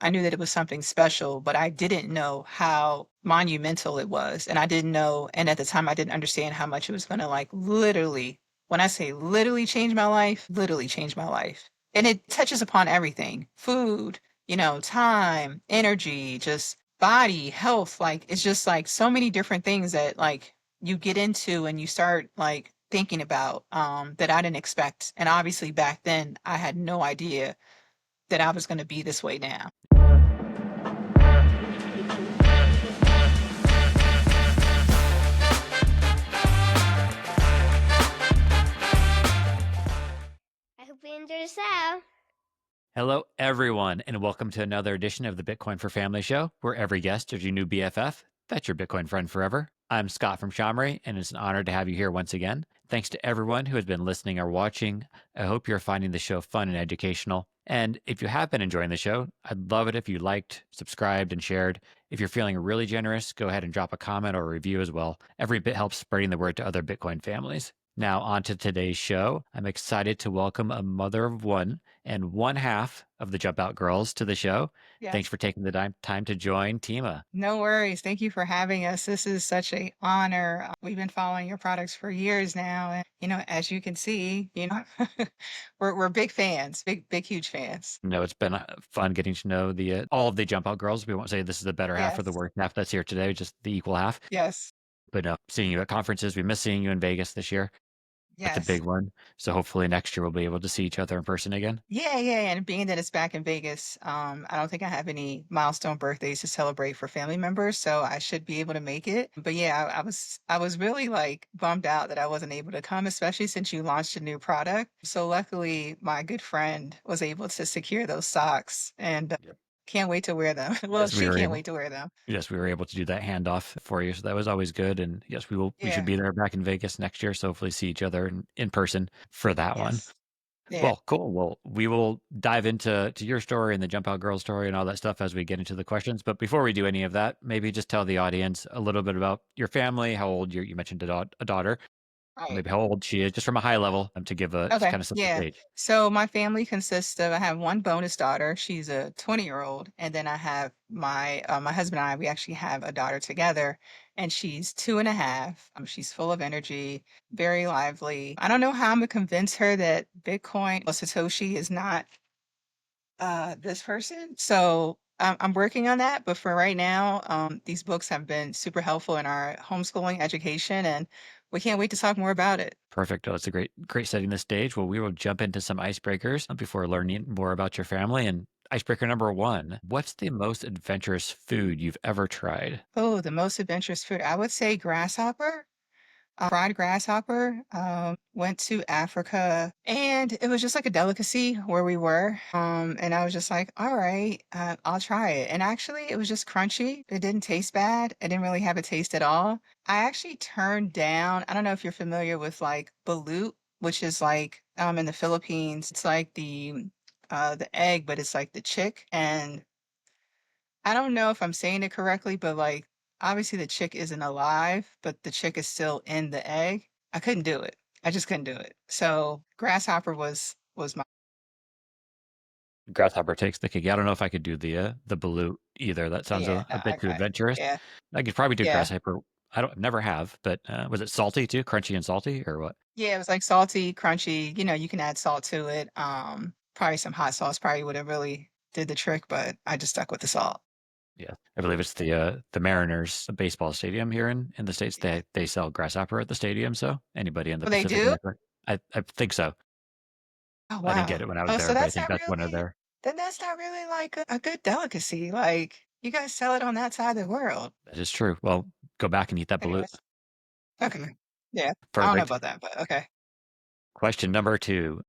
I knew that it was something special, but I didn't know how monumental it was. And I didn't know, and at the time I didn't understand how much it was going to like literally, when I say literally change my life. And it touches upon everything, food, time, energy, just body, health. Like it's just like so many different things that like you get into and you start like thinking about that I didn't expect. And obviously back then I had no idea that I was going to be this way now. I hope you enjoy the show. Hello, everyone, and welcome to another edition of the Bitcoin for Family show, where every guest is your new BFF. That's your Bitcoin friend forever. I'm Scott from SHAmory, and it's an honor to have you here once again. Thanks to everyone who has been listening or watching. I hope you're finding the show fun and educational. And if you have been enjoying the show, I'd love it if you liked, subscribed, and shared. If you're feeling really generous, go ahead and drop a comment or a review as well. Every bit helps spreading the word to other Bitcoin families. Now, on to today's show. I'm excited to welcome a mother of one and one half of the Jump Out Girls to the show. Thanks Yes. for taking the time to join, Tima. No worries. Thank you for having us. This is such a honor. We've been following your products for years now, and as you can see, we're big fans, big huge fans. No, it's been fun getting to know the all of the Jump Out Girls. We won't say this is the better half or the Yes. worst half that's here today, just the equal half. Yes. But no, seeing you at conferences, we miss seeing you in Vegas this year. That's a Yes. big one. So hopefully next year we'll be able to see each other in person again. Yeah, yeah, and being that it's back in Vegas, I don't think I have any milestone birthdays to celebrate for family members, so I should be able to make it. But yeah, I was really like bummed out that I wasn't able to come, especially since you launched a new product. So luckily, my good friend was able to secure those socks, and Yep. can't wait to wear them. Well, Yes, we she were can't able. wait to wear them. Yes, we were able to do that handoff for you. So that was always good. And yes, we should Yeah. be there back in Vegas next year. So hopefully see each other in person for that one. Yes. Yeah. Well, cool. Well, we will dive into your story and the Jump Out Girl story and all that stuff as we get into the questions. But before we do any of that, maybe just tell the audience a little bit about your family, how old you mentioned a daughter, Right. maybe how old she is, just from a high level, to give a just Okay, kind of set the yeah. stage. So my family consists of I have one bonus daughter. She's a 20-year-old, and then I have my husband and I. We actually have a daughter together, and she's 2.5. She's full of energy, very lively. I don't know how I'm gonna convince her that Bitcoin or Satoshi is not this person. So I'm working on that. But for right now, these books have been super helpful in our homeschooling education, and we can't wait to talk more about it. Perfect. Oh, it's a great setting the stage. Well, we will jump into some icebreakers before learning more about your family. And icebreaker number one, what's the most adventurous food you've ever tried? Oh, the most adventurous food. I would say grasshopper, fried grasshopper. Went to Africa and it was just like a delicacy where we were. And I was just like, all right, I'll try it. And actually, it was just crunchy. It didn't taste bad. I didn't really have a taste at all. I actually turned down, I don't know if you're familiar with like balut, which is like in the Philippines, it's like the egg, but it's like the chick. And I don't know if I'm saying it correctly, but like obviously the chick isn't alive, but the chick is still in the egg. I couldn't do it. I just couldn't do it. So grasshopper was my Grasshopper takes the cake. Yeah, I don't know if I could do the balut either. That sounds yeah, no, a bit too adventurous. yeah, I could probably do yeah. grasshopper. I don't never have, but was it salty too? Crunchy and salty or what? Yeah, it was like salty, crunchy, you can add salt to it. Probably some hot sauce probably would have really did the trick, but I just stuck with the salt. Yeah. I believe it's the Mariners baseball stadium here in the States. They sell grasshopper at the stadium, so anybody in the Oh, they Pacific do? Northwest. I think so. Oh, I didn't get wow. it when I was Oh, there, so but I that's think not that's one of really their then that's not really like a good delicacy. Like you guys sell it on that side of the world. that is true. Well, go back and eat that balut. Anyways. Okay. Yeah. I don't know Perfect. about that, but okay. Question number two.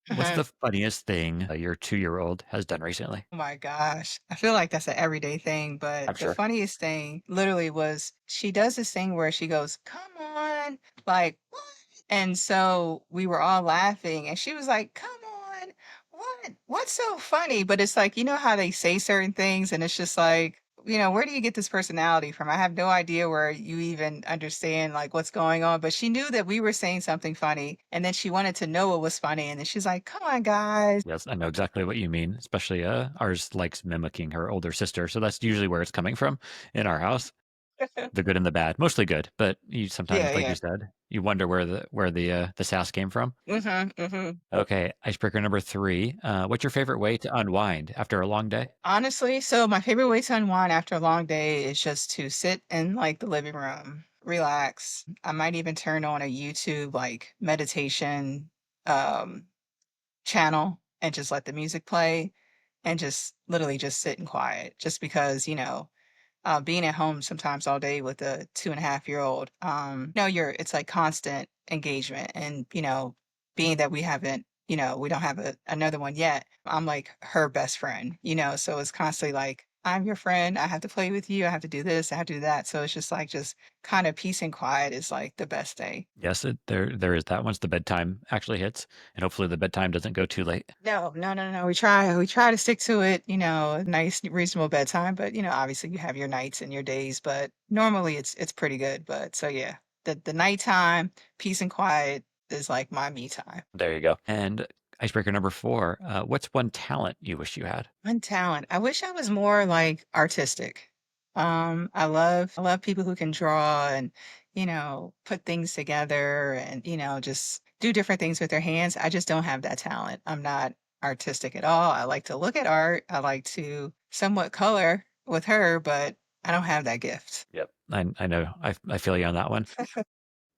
What's Uh-huh. the funniest thing your 2-year-old has done recently? Oh my gosh. I feel like that's an everyday thing, I'm but the sure. funniest thing literally was she does this thing where she goes, "Come on." Like, "What?" And so we were all laughing and she was like, "Come on. What? What's so funny?" But it's like, you know how they say certain things and it's just like, where do you get this personality from? I have no idea where you even understand like what's going on. But she knew that we were saying something funny, and then she wanted to know what was funny, and then she's like, "Come on, guys." Yes, I know exactly what you mean. Especially ours likes mimicking her older sister, so that's usually where it's coming from in our house. The good and the bad, mostly good, but you Yeah, sometimes, like you yeah. said, you wonder where the sass came from. Mhm. Okay, icebreaker number 3. What's your favorite way to unwind after a long day? Honestly, so my favorite way to unwind after a long day is just to sit in like the living room, relax. I might even turn on a YouTube like meditation um channel and just let the music play and just literally just sit in quiet just because, being at home sometimes all day with a 2.5-year-old, it's like constant engagement. And, being that we haven't, we don't have another one yet, I'm like her best friend, so it's constantly like, I'm your friend. I have to play with you. I have to do this. I have to do that. So it's just like, just kind of peace and quiet is like the best day. Yes, there is that once the bedtime actually hits, and hopefully the bedtime doesn't go too late. No, no, no, no. We try to stick to it, nice, reasonable bedtime, but obviously you have your nights and your days, but normally it's pretty good. But so yeah, the nighttime, peace and quiet is like my me time. There you go. And icebreaker number 4, what's one talent you wish you had? One talent. I wish I was more like artistic. I love people who can draw and, put things together and, just do different things with their hands. I just don't have that talent. I'm not artistic at all. I like to look at art. I like to somewhat color with her, but I don't have that gift. Yep. I know. I feel you on that one.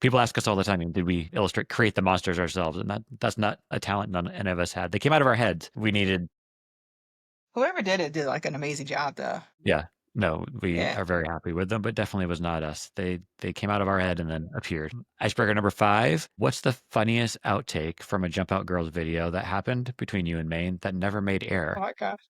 People ask us all the time, did we create the monsters ourselves? And that's not a talent none any of us had. They came out of our heads. We needed, Whoever did it did like an amazing job though. yeah. No, we Yeah. are very happy with them, but definitely was not us. They came out of our head and then appeared. Icebreaker number 5. What's the funniest outtake from a Jump Out Girls video that happened between you and Maine that never made Oh air? my gosh.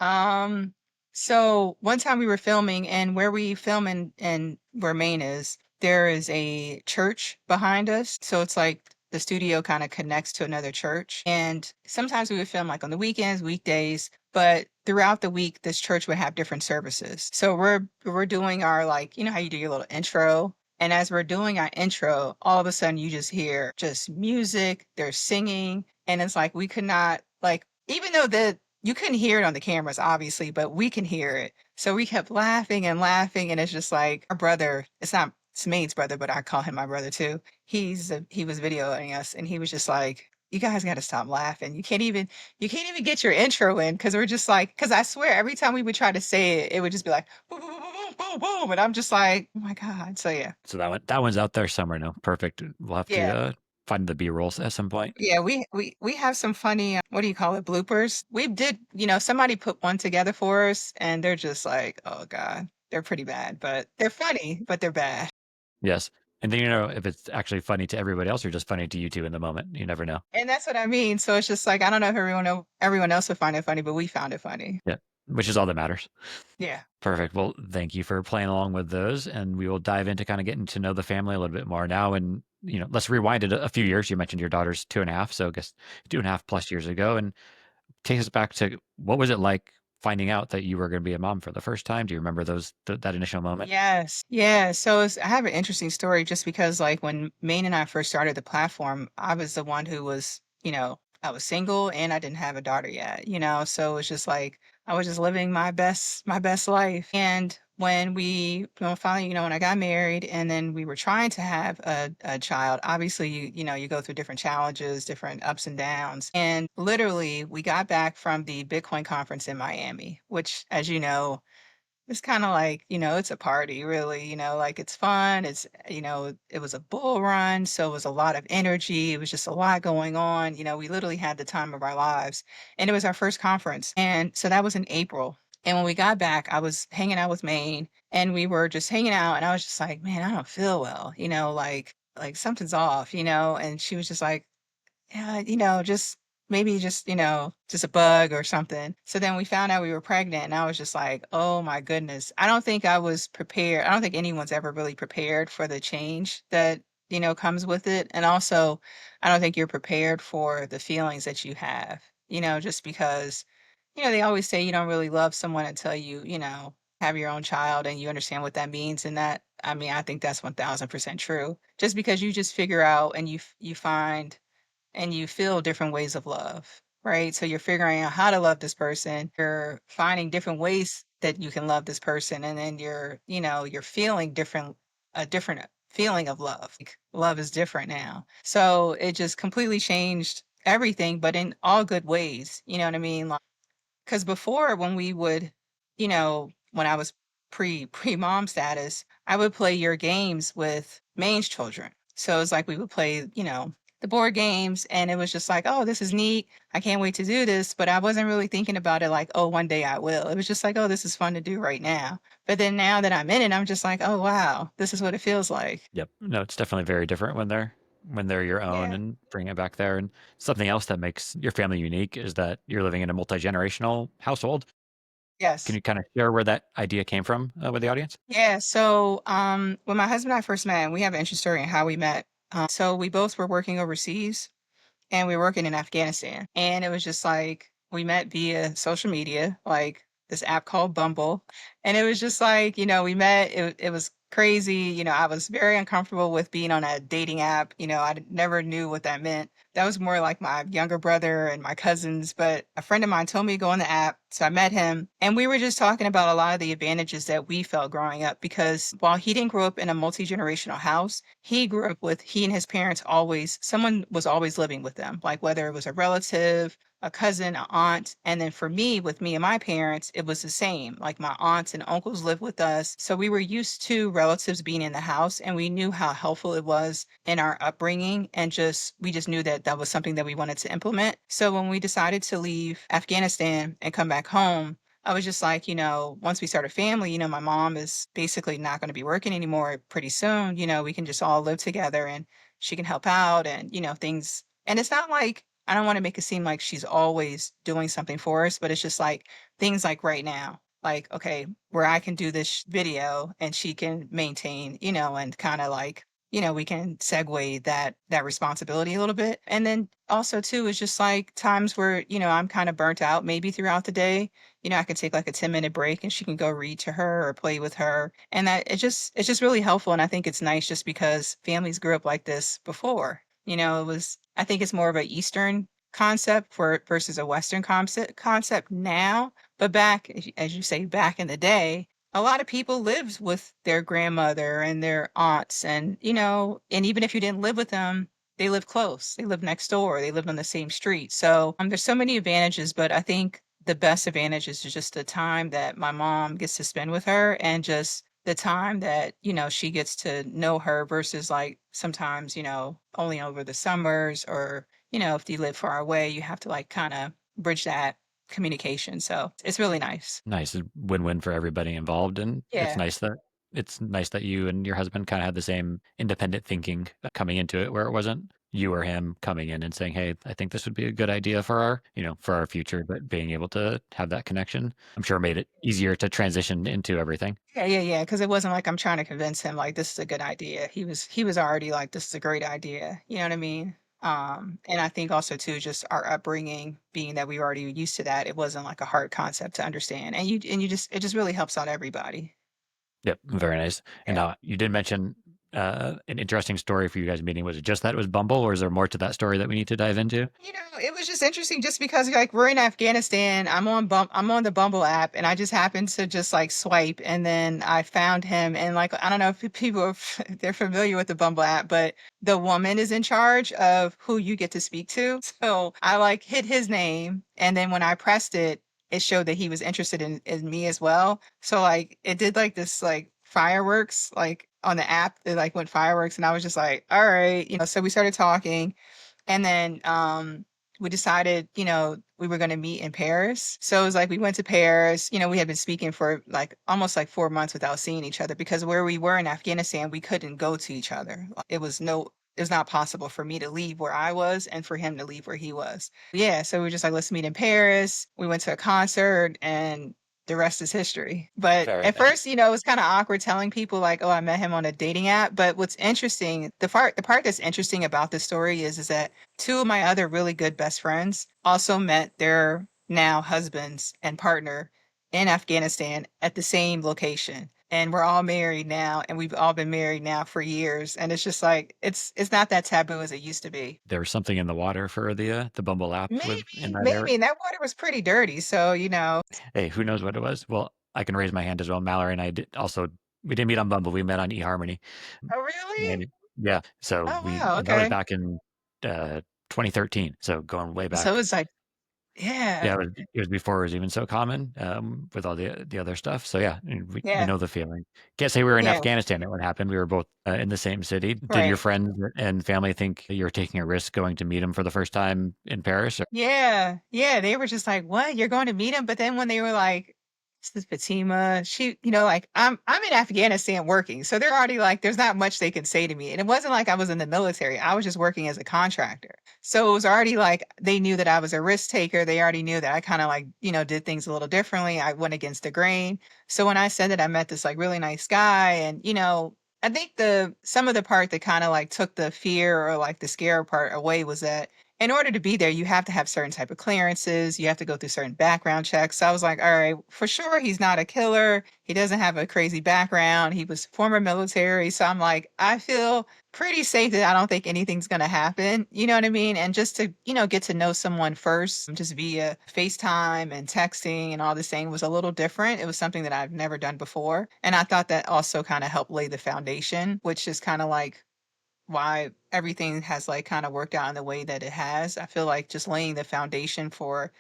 Um, so one time we were filming and where we film and where Maine is, there is a church behind us. So it's like the studio kind of connects to another church. And sometimes we would film like on the weekends, weekdays, but throughout the week, this church would have different services. So we're doing our like, how you do your little intro. And as we're doing our intro, all of a sudden you just hear just music, there's singing, and it's like we could not like even though the you couldn't hear it on the cameras, obviously, but we can hear it. So we kept laughing and laughing, and it's just like our brother. It's Maine's brother, but I call him my brother too. He was videoing us, and he was just like, "You guys got to stop laughing. You can't even get your intro in because we're just like, because I swear every time we would try to say it, it would just be like boom, boom, boom, boom, boom, boom, and I'm just like, oh my god. So yeah, So that one's out there somewhere now. Perfect. We'll have to yeah. find the B-rolls at some point. Yeah, we have some funny, what do you call it, bloopers. We did, somebody put one together for us, and they're just like, oh God, they're pretty bad, but they're funny, but they're bad. Yes. And then you know if it's actually funny to everybody else or just funny to you two in the moment. You never know. And that's what I mean. So it's just like, I don't know if everyone else would find it funny, but we found it funny. Yeah. Which is all that matters. Yeah. Perfect. Well, thank you for playing along with those. And we will dive into kind of getting to know the family a little bit more now. And, let's rewind it a few years. You mentioned your daughter's 2.5. So I guess 2.5 plus years ago. And take us back to what was it like finding out that you were going to be a mom for the first time? Do you remember that initial moment? Yes. Yeah. So I have an interesting story just because, like, when Maine and I first started the platform, I was the one who was, I was single and I didn't have a daughter yet, so it's just like I was just living my best life. And when finally, when I got married and then we were trying to have a child, obviously, you go through different challenges, different ups and downs. And literally, we got back from the Bitcoin conference in Miami, which, as you know, it's kinda like, it's a party really, like it's fun, it was a bull run, so it was a lot of energy, it was just a lot going on, we literally had the time of our lives, and it was our first conference, and so that was in April, and when we got back, I was hanging out with Maine, and we were just hanging out, and I was just like, "Man, I don't feel well," like something's off, and she was just like, yeah, just maybe just a bug or something. So then we found out we were pregnant, and I was just like, oh my goodness. I don't think I was prepared. I don't think anyone's ever really prepared for the change that, comes with it. And also, I don't think you're prepared for the feelings that you have, just because. they always say you don't really love someone until have your own child and you understand what that means. And that, I mean, I think that's 1000% true. Just because you just figure out and you find and you feel different ways of love, right? So you're figuring out how to love this person. You're finding different ways that you can love this person. And then you're feeling a different feeling of love. Like, love is different now. So it just completely changed everything, but in all good ways. You know what I mean? Like, because before, when we would, when I was pre mom status, I would play your games with Maine's children. So it's like we would play, the board games, and it was just like, oh, this is neat. I can't wait to do this. But I wasn't really thinking about it like, oh, one day I will. It was just like, oh, this is fun to do right now. But then now that I'm in it, I'm just like, oh, wow, this is what it feels like. Yep. No, it's definitely very different when they're your own Yeah. and bring it back there. And something else that makes your family unique is that you're living in a multi-generational household. Can Yes. you kind of share where that idea came from with the audience? Yeah. So when my husband and I first met, we have an interesting story in how we met. So we both were working overseas and we were working in Afghanistan. And it was just like we met via social media, like this app called Bumble. And it was just like, we met, it was crazy. I was very uncomfortable with being on a dating app. Never knew what that meant. That was more like my younger brother and my cousins, but a friend of mine told me to go on the app. So I met him and we were just talking about a lot of the advantages that we felt growing up because while he didn't grow up in a multi-generational house, he grew up with he and his parents someone was always living with them, like whether it was a relative, a cousin, an aunt. And then for me, with me and my parents, it was the same. Like my aunts and uncles lived with us. So we were used to relatives being in the house and we knew how helpful it was in our upbringing. And we just knew that that was something that we wanted to implement. So when we decided to leave Afghanistan and come back home, I was just like, once we start a family, my mom is basically not going to be working anymore pretty soon. We can just all live together and she can help out and, things. And it's not like, I don't want to make it seem like she's always doing something for us, but it's just like things like right now, like, okay, where I can do this video and she can maintain, and kind of like, we can segue that responsibility a little bit. And then also too, is just like times where, I'm kind of burnt out maybe throughout the day. I could take like a 10-minute break and she can go read to her or play with her. And that it's just really helpful. And I think it's nice just because families grew up like this before. I think it's more of a Eastern concept versus a Western concept now. But back, as you say, back in the day, a lot of people lived with their grandmother and their aunts and even if you didn't live with them, they lived close. They lived next door. They lived on the same street. So there's so many advantages, but I think the best advantage is just the time that my mom gets to spend with her and just the time that, she gets to know her versus like sometimes, only over the summers or, if you live far away, you have to like kind of bridge that communication. So it's really nice. Nice, win-win for everybody involved, and Yeah. it's nice that you and your husband kinda had the same independent thinking coming into it, where it wasn't you or him coming in and saying, "Hey, I think this would be a good idea for for our future," but being able to have that connection, I'm sure made it easier to transition into everything. Yeah, yeah, yeah. Because it wasn't like I'm trying to convince him like this is a good idea. He was already like this is a great idea. You know what I mean? And I think also too, just our upbringing, being that we were already used to that, it wasn't like a hard concept to understand. And you just it just really helps out everybody. Yep, very nice. And Yeah. now you did mention, an interesting story for you guys meeting. Was it just that it was Bumble, or is there more to that story that we need to dive into? It was just interesting just because like we're in Afghanistan, I'm on the Bumble app and I just happened to just like swipe and then I found him and like I don't know if people are they're familiar with the Bumble app, but the woman is in charge of who you get to speak to. So I like hit his name and then when I pressed it, it showed that he was interested in me as well. So like it did like this like fireworks like on the app, it like went fireworks and I was just like, all right, so we started talking and then we decided, we were going to meet in Paris. So it was like we went to Paris. We had been speaking for like almost like 4 months without seeing each other because where we were in Afghanistan, we couldn't go to each other. It was not possible for me to leave where I was and for him to leave where he was. Yeah, so we were just like, let's meet in Paris. We went to a concert and the rest is history. But Very at nice. first, it was kind of awkward telling people like, "Oh, I met him on a dating app." But what's interesting, the part that's interesting about this story is that two of my other really good best friends also met their now husbands and partner in Afghanistan at the same location. And we're all married now, and we've all been married now for years. And it's just like it's not that taboo as it used to be. There was something in the water for the Bumble app with in that area. Maybe, and that water was pretty dirty. So, Hey, who knows what it was? Well, I can raise my hand as well. Mallory and I did also. We didn't meet on Bumble. We met on eHarmony. oh really? And yeah, so Oh we wow, and that was okay. back in 2013. So going way So back. it's like, yeah, Yeah, it was before it was even so common, with all the other stuff. So yeah, and we yeah, know the feeling. Can't say we were in yeah, Afghanistan when it happened. We were both in the same city. Did your right. friends and family think you were taking a risk going to meet him for the first time in Paris? Or, Yeah, yeah, they were just like, "What? You're going to meet him?" But then when they were like, "This is Fatima," she, like I'm in Afghanistan working, so they're already like, there's not much they can say to me. And it wasn't like I was in the military; I was just working as a contractor. So it was already like they knew that I was a risk taker. They already knew that I kind of like, did things a little differently. I went against the grain. So when I said that I met this like really nice guy, and I think the some of the part that kind of like took the fear or like the scare part away was that in order to be there, you have to have certain type of clearances. You have to go through certain background checks. So I was like, all right, for sure, he's not a killer. He doesn't have a crazy background. He was former military. So I'm like, I feel pretty safe that I don't think anything's going to happen. You know what I mean? And just to, get to know someone first, just via FaceTime and texting and all this thing was a little different. It was something that I've never done before. And I thought that also kind of helped lay the foundation, which is kind of like why everything has like kind of worked out in the way that it has. I feel like just laying the foundation for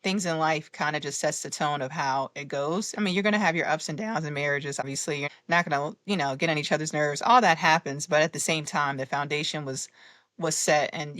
things in life kind of just sets the tone of how it goes. I mean, you're going to have your ups and downs in marriages. Obviously, you're not going to, get on each other's nerves. All that happens, but at the same time, the foundation was set and,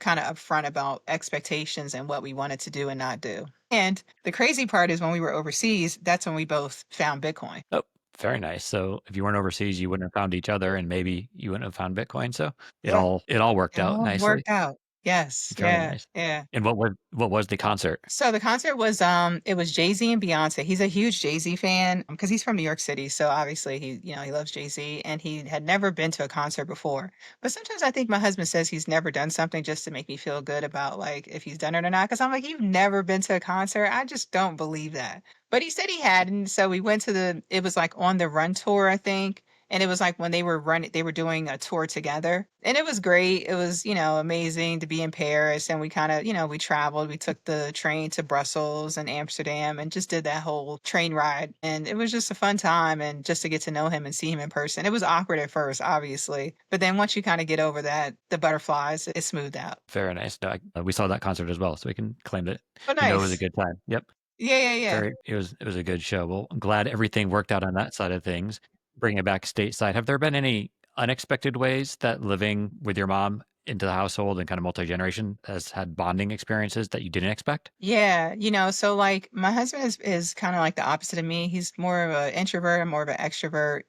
kind of upfront about expectations and what we wanted to do and not do. And the crazy part is when we were overseas, that's when we both found Bitcoin. oh, very nice. So if you weren't overseas, you wouldn't have found each other, and maybe you wouldn't have found Bitcoin. So Yeah. it all worked It out all nicely. worked out. Yes. Very Yeah. nice. Yeah. And what was the concert? So the concert was it was Jay-Z and Beyonce. He's a huge Jay-Z fan because he's from New York City. So obviously he loves Jay-Z and he had never been to a concert before. But sometimes I think my husband says he's never done something just to make me feel good about like if he's done it or not. Cause I'm like, you've never been to a concert. I just don't believe that. But he said he had. And so we went to it was like on the run tour, I think. And it was like when they were doing a tour together. And it was great. It was, amazing to be in Paris. And we kind of, we traveled. We took the train to Brussels and Amsterdam and just did that whole train ride. And it was just a fun time and just to get to know him and see him in person. It was awkward at first, obviously. But then once you kind of get over that, the butterflies, it smoothed out. Very nice. No, we saw that concert as well, so we can claim that Oh, it was a nice. good time. Yep. Yeah, yeah, yeah. It was a good show. Well, I'm glad everything worked out on that side of things. Bringing it back stateside, have there been any unexpected ways that living with your mom into the household and kind of multi-generation has had bonding experiences that you didn't expect? Yeah, so like my husband is kind of like the opposite of me. He's more of an introvert, I'm more of an extrovert.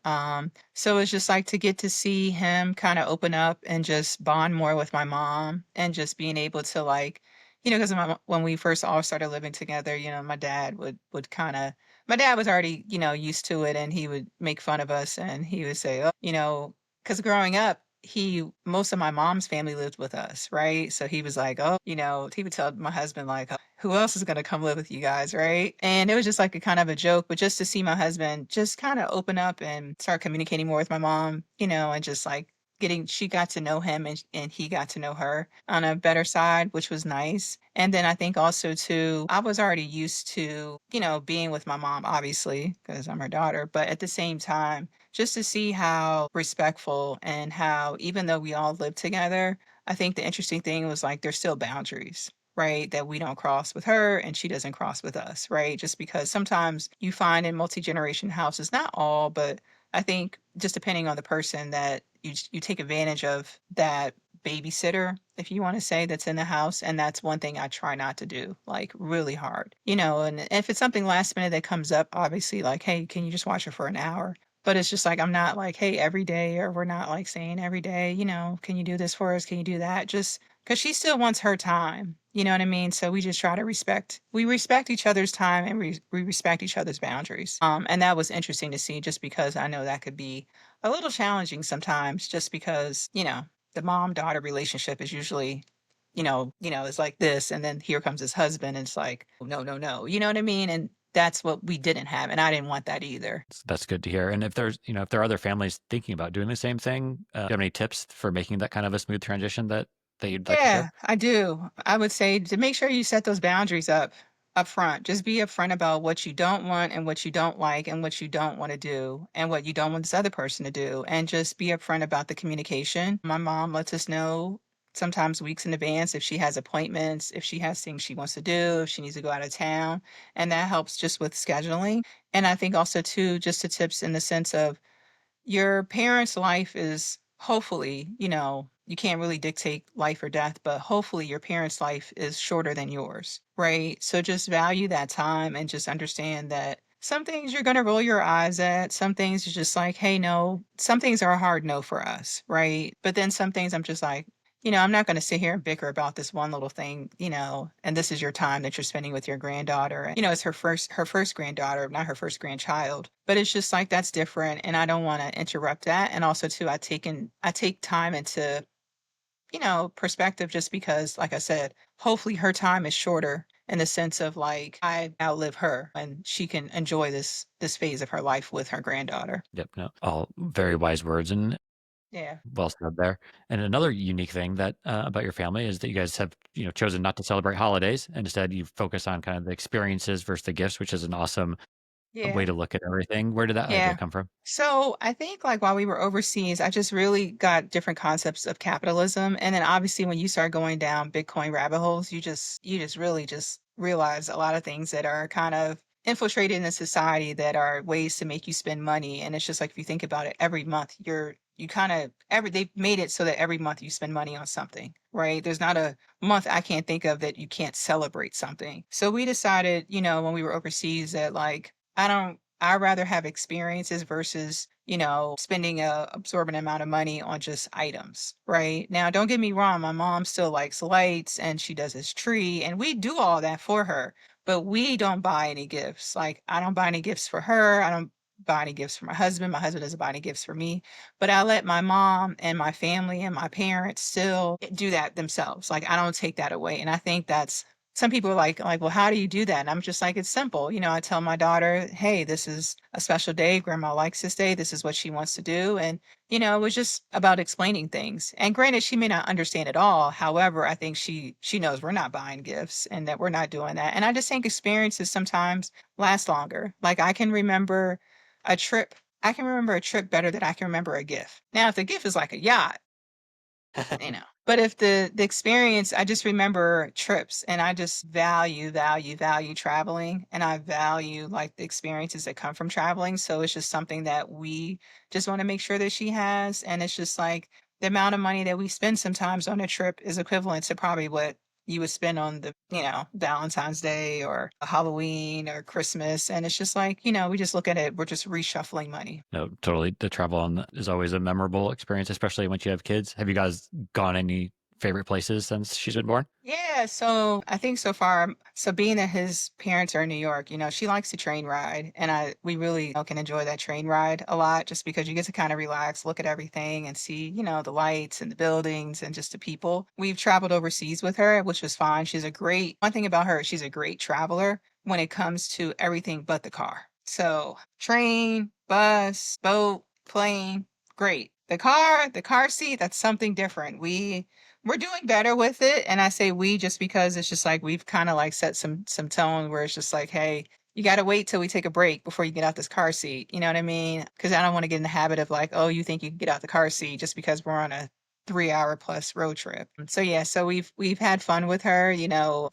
So it's just like to get to see him kind of open up and just bond more with my mom and just being able to like, because when we first all started living together, my dad would kind of my dad was already, used to it and he would make fun of us and he would say, oh, because growing up most of my mom's family lived with us, right? So he was like, "Oh," he would tell my husband like, "Who else is gonna come live with you guys?" Right? And it was just like a kind of a joke, but just to see my husband just kind of open up and start communicating more with my mom, and just like she got to know him and he got to know her on a better side, which was nice. And then I think also too, I was already used to, being with my mom, obviously, because I'm her daughter, but at the same time, just to see how respectful and how even though we all live together, I think the interesting thing was like there's still boundaries, right? That we don't cross with her and she doesn't cross with us, right? Just because sometimes you find in multi-generation houses, not all, but I think just depending on the person that you take advantage of that babysitter, if you want to say, that's in the house. And that's one thing I try not to do, like really hard, and if it's something last minute that comes up, obviously like, hey, can you just watch her for an hour? But it's just like, I'm not like, hey, every day, or we're not like saying every day, can you do this for us? Can you do that? Just because she still wants her time. You know what I mean? So we just try to we respect each other's time and we respect each other's boundaries. And that was interesting to see just because I know that could be a little challenging sometimes just because, the mom daughter relationship is usually it's like this, and then here comes his husband, and it's like, no, no, no, you know what I mean? And that's what we didn't have, and I didn't want that either. That's good to hear. And if there's, if there are other families thinking about doing the same thing, do you have any tips for making that kind of a smooth transition that you'd like to share? Yeah, I do. I would say to make sure you set those boundaries up front. Just be upfront about what you don't want and what you don't like and what you don't want to do and what you don't want this other person to do. And just be upfront about the communication. My mom lets us know sometimes weeks in advance if she has appointments, if she has things she wants to do, if she needs to go out of town. And that helps just with scheduling. And I think also too, just the tips in the sense of your parents' life is hopefully, you can't really dictate life or death, but hopefully your parents' life is shorter than yours, right? So just value that time and just understand that some things you're going to roll your eyes at. Some things are just like, hey, no. Some things are a hard no for us, right? But then some things I'm just like, I'm not going to sit here and bicker about this one little thing, and this is your time that you're spending with your granddaughter. And, it's her first granddaughter, not her first grandchild. But it's just like that's different. And I don't want to interrupt that. And also too, I take time into, perspective just because, like I said, hopefully her time is shorter in the sense of like I outlive her and she can enjoy this phase of her life with her granddaughter. Yep. No, all very wise words and Yeah. well said there. And another unique thing that about your family is that you guys have, chosen not to celebrate holidays. And instead, you focus on kind of the experiences versus the gifts, which is an awesome way Yeah. to look at everything. Where did that idea Yeah. come from? So I think like while we were overseas, I just really got different concepts of capitalism. And then obviously when you start going down Bitcoin rabbit holes, you just really just realize a lot of things that are kind of infiltrated in the society that are ways to make you spend money. And it's just like if you think about it, every month you kind of they made it so that every month you spend money on something, right? There's not a month I can't think of that you can't celebrate something. So we decided, when we were overseas that like I'd rather have experiences versus, spending a absorbent amount of money on just items, right? Now, don't get me wrong, my mom still likes lights and she does this tree and we do all that for her, but we don't buy any gifts. Like I don't buy any gifts for her. I don't buy any gifts for my husband. My husband doesn't buy any gifts for me, but I let my mom and my family and my parents still do that themselves. Like I don't take that away. And I think that's some people are like, well, how do you do that? And I'm just like, it's simple. I tell my daughter, hey, this is a special day. Grandma likes this day. This is what she wants to do. And, it was just about explaining things. And granted, she may not understand it all. However, I think she knows we're not buying gifts and that we're not doing that. And I just think experiences sometimes last longer. Like a trip. I can remember a trip better than I can remember a gift. Now, if the gift is like a yacht, but if the experience, I just remember trips and I just value traveling and I value like the experiences that come from traveling. So it's just something that we just want to make sure that she has. And it's just like the amount of money that we spend sometimes on a trip is equivalent to probably what you would spend on Valentine's Day or Halloween or Christmas. And it's just like, we just look at it, we're just reshuffling money. No, totally. The travel is always a memorable experience, especially once you have kids. Have you guys gone any favorite places since she's been born? Yeah, so I think so far, so being that his parents are in New York, she likes to train ride, and we really can enjoy that train ride a lot, just because you get to kind of relax, look at everything, and see, the lights and the buildings and just the people. We've traveled overseas with her, which was fine. One thing about her, she's a great traveler when it comes to everything but the car. So train, bus, boat, plane, great. The car seat, that's something different. We're doing better with it, and I say we just because it's just like we've kind of like set some tone where it's just like, hey, you got to wait till we take a break before you get out this car seat. You know what I mean? Because I don't want to get in the habit of like, oh, you think you can get out the car seat just because we're on a 3 hour plus road trip. So yeah, so we've had fun with her.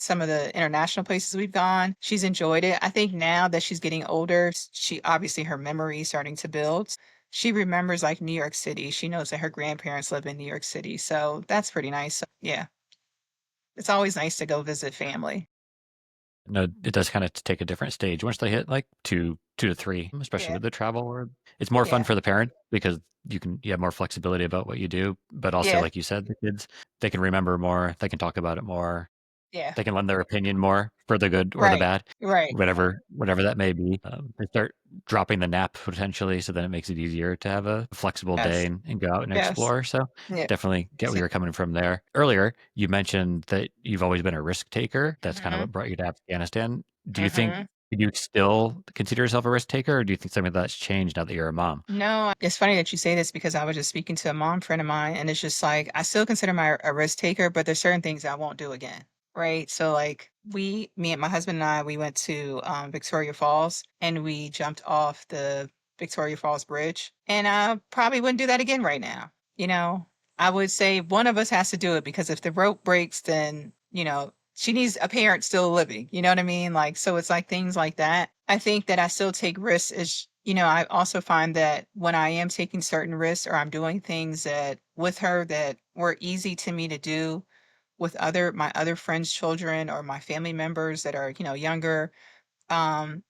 Some of the international places we've gone, she's enjoyed it. I think now that she's getting older, she obviously her memory is starting to build. She remembers like New York City. She knows that her grandparents live in New York City. So that's pretty nice. So, yeah, it's always nice to go visit family. No, it does kind of take a different stage once they hit like two to three, especially Yeah. with the travel where it's more fun Yeah. for the parent because you have more flexibility about what you do. But also, Yeah. like you said, the kids, they can remember more, they can talk about it more. Yeah. they can lend their opinion more for the good or the Right. bad, Right. whatever that may be. They start dropping the nap potentially, so then it makes it easier to have a flexible day Yes. and go out and Yes. explore. So Yeah. definitely get where See. you're coming from there. Earlier, you mentioned that you've always been a risk taker. That's kind of Mhm. what brought you to Afghanistan. Do you think Mhm. you still consider yourself a risk taker, or do you think something that's changed now that you're a mom? No, it's funny that you say this because I was just speaking to a mom friend of mine, and it's just like I still consider my a risk taker, but there's certain things I won't do again. Right. So like me and my husband and I, we went to Victoria Falls and we jumped off the Victoria Falls Bridge. And I probably wouldn't do that again right now. You know, I would say one of us has to do it because if the rope breaks, then, she needs a parent still living. You know what I mean? Like, so it's like things like that. I think that I still take risks is, I also find that when I am taking certain risks or I'm doing things that with her that were easy to me to do with my other friends' children or my family members that are, younger, um,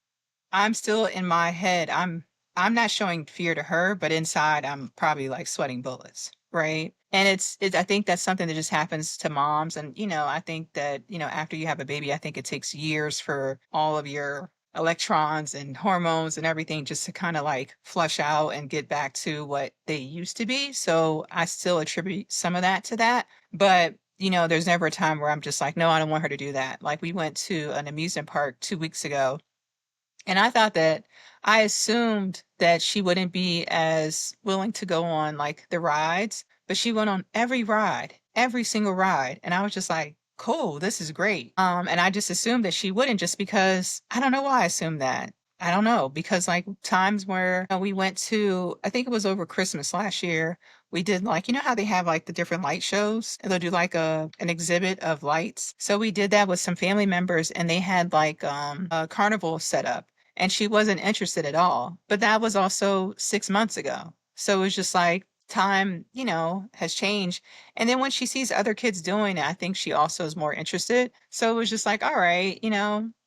I'm still in my head. I'm not showing fear to her, but inside I'm probably like sweating bullets, right? And I think that's something that just happens to moms. And, I think that, after you have a baby, I think it takes years for all of your electrons and hormones and everything just to kind of like flush out and get back to what they used to be. So I still attribute some of that to that. But there's never a time where I'm just like, no, I don't want her to do that. Like we went to an amusement park 2 weeks ago and I assumed that she wouldn't be as willing to go on like the rides, but she went on every ride, every single ride. And I was just like, cool, this is great. And I just assumed that she wouldn't just because I don't know why I assumed that. I don't know because like times where we went to, I think it was over Christmas last year, we did like, how they have like the different light shows and they'll do like an exhibit of lights. So we did that with some family members and they had like a carnival set up and she wasn't interested at all. But that was also 6 months ago. So it was just like time, has changed. And then when she sees other kids doing it, I think she also is more interested. So it was just like, all right,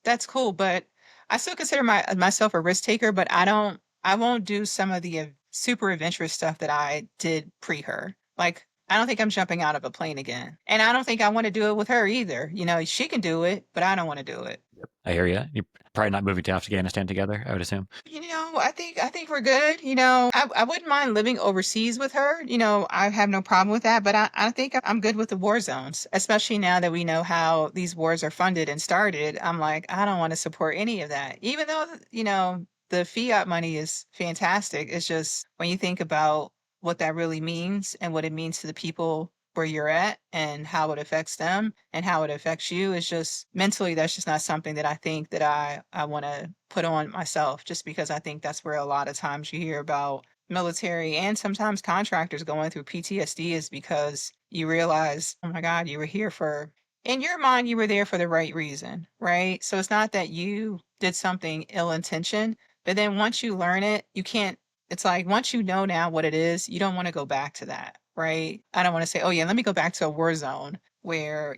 that's cool. But I still consider myself a risk taker, but I won't do some of the super adventurous stuff that I did pre her. Like, I don't think I'm jumping out of a plane again. And I don't think I want to do it with her either. She can do it, but I don't want to do it. I hear you. You're probably not moving to Afghanistan together, I would assume. I think we're good. I wouldn't mind living overseas with her. I have no problem with that, but I think I'm good with the war zones, especially now that we know how these wars are funded and started. I'm like, I don't want to support any of that. Even though, the fiat money is fantastic. It's just when you think about what that really means and what it means to the people where you're at and how it affects them and how it affects you is just mentally that's just not something that I think that I want to put on myself just because I think that's where a lot of times you hear about military and sometimes contractors going through PTSD is because you realize, oh my God, you were here for in your mind you were there for the right reason, right? So it's not that you did something ill intentioned, but then once you learn it, you can't it's like once you know now what it is, you don't want to go back to that, right? I don't want to say, oh yeah, let me go back to a war zone where,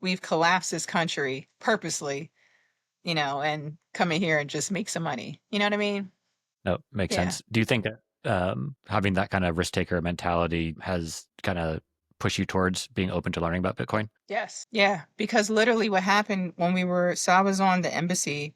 we've collapsed this country purposely, and come in here and just make some money. You know what I mean? No, makes Yeah. sense. Do you think that having that kind of risk taker mentality has kind of pushed you towards being open to learning about Bitcoin? Yes. Yeah. Because literally what happened when so I was on the embassy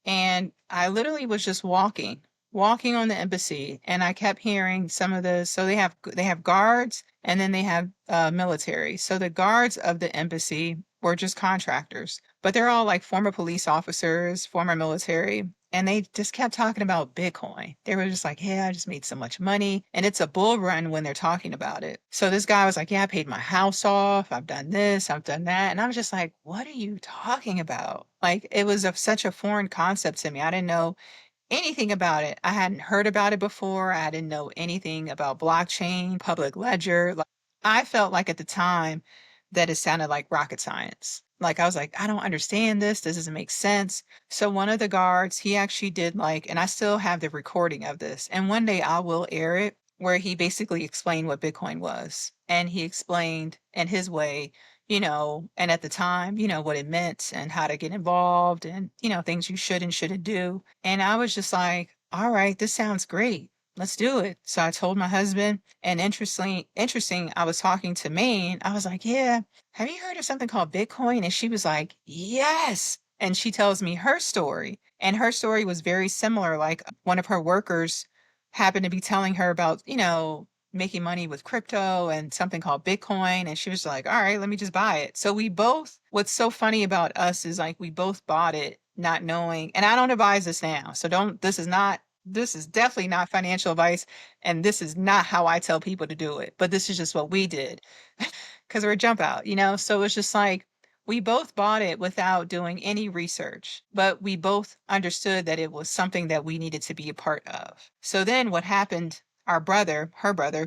and I literally was just walking on the embassy, and I kept hearing some of so they have guards, and then they have military. So the guards of the embassy were just contractors, but they're all like former police officers, former military. And they just kept talking about Bitcoin. They were just like, yeah, I just made so much money. And it's a bull run when they're talking about it. So this guy was like, yeah, I paid my house off. I've done this, I've done that. And I was just like, what are you talking about? Like, it was such a foreign concept to me. I didn't know anything about it. I hadn't heard about it before. I didn't know anything about blockchain, public ledger. Like, I felt like at the time that it sounded like rocket science. Like I was like, I don't understand this. This doesn't make sense. So one of the guards, he actually did like, and I still have the recording of this. And one day I will air it where he basically explained what Bitcoin was. And he explained in his way, and at the time, what it meant and how to get involved and, things you should and shouldn't do. And I was just like, all right, this sounds great. let's do it. So I told my husband, and interesting, I was talking to Maine. I was like, yeah, have you heard of something called Bitcoin? And she was like, yes. And she tells me her story. And her story was very similar. Like one of her workers happened to be telling her about, making money with crypto and something called Bitcoin. And she was like, all right, let me just buy it. So we both, what's so funny about us is like we both bought it not knowing, and I don't advise this now. So this is definitely not financial advice. And this is not how I tell people to do it. But this is just what we did because we're a jump out. So it's just like we both bought it without doing any research, but we both understood that it was something that we needed to be a part of. So then what happened? Her brother,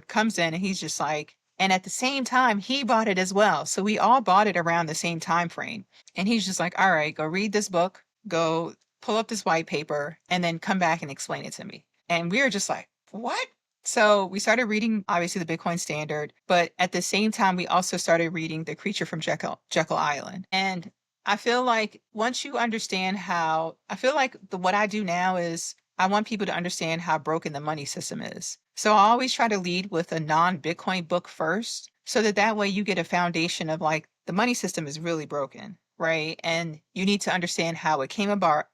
comes in and he's just like, and at the same time, he bought it as well. So we all bought it around the same time frame. And he's just like, all right, go read this book, go pull up this white paper, and then come back and explain it to me. And we were just like, what? So we started reading, obviously, the Bitcoin Standard, but at the same time, we also started reading The Creature from Jekyll Island. And I feel like once you understand I feel like what I do now is I want people to understand how broken the money system is. So I always try to lead with a non-Bitcoin book first, so that way you get a foundation of like the money system is really broken, right? And you need to understand how it came about,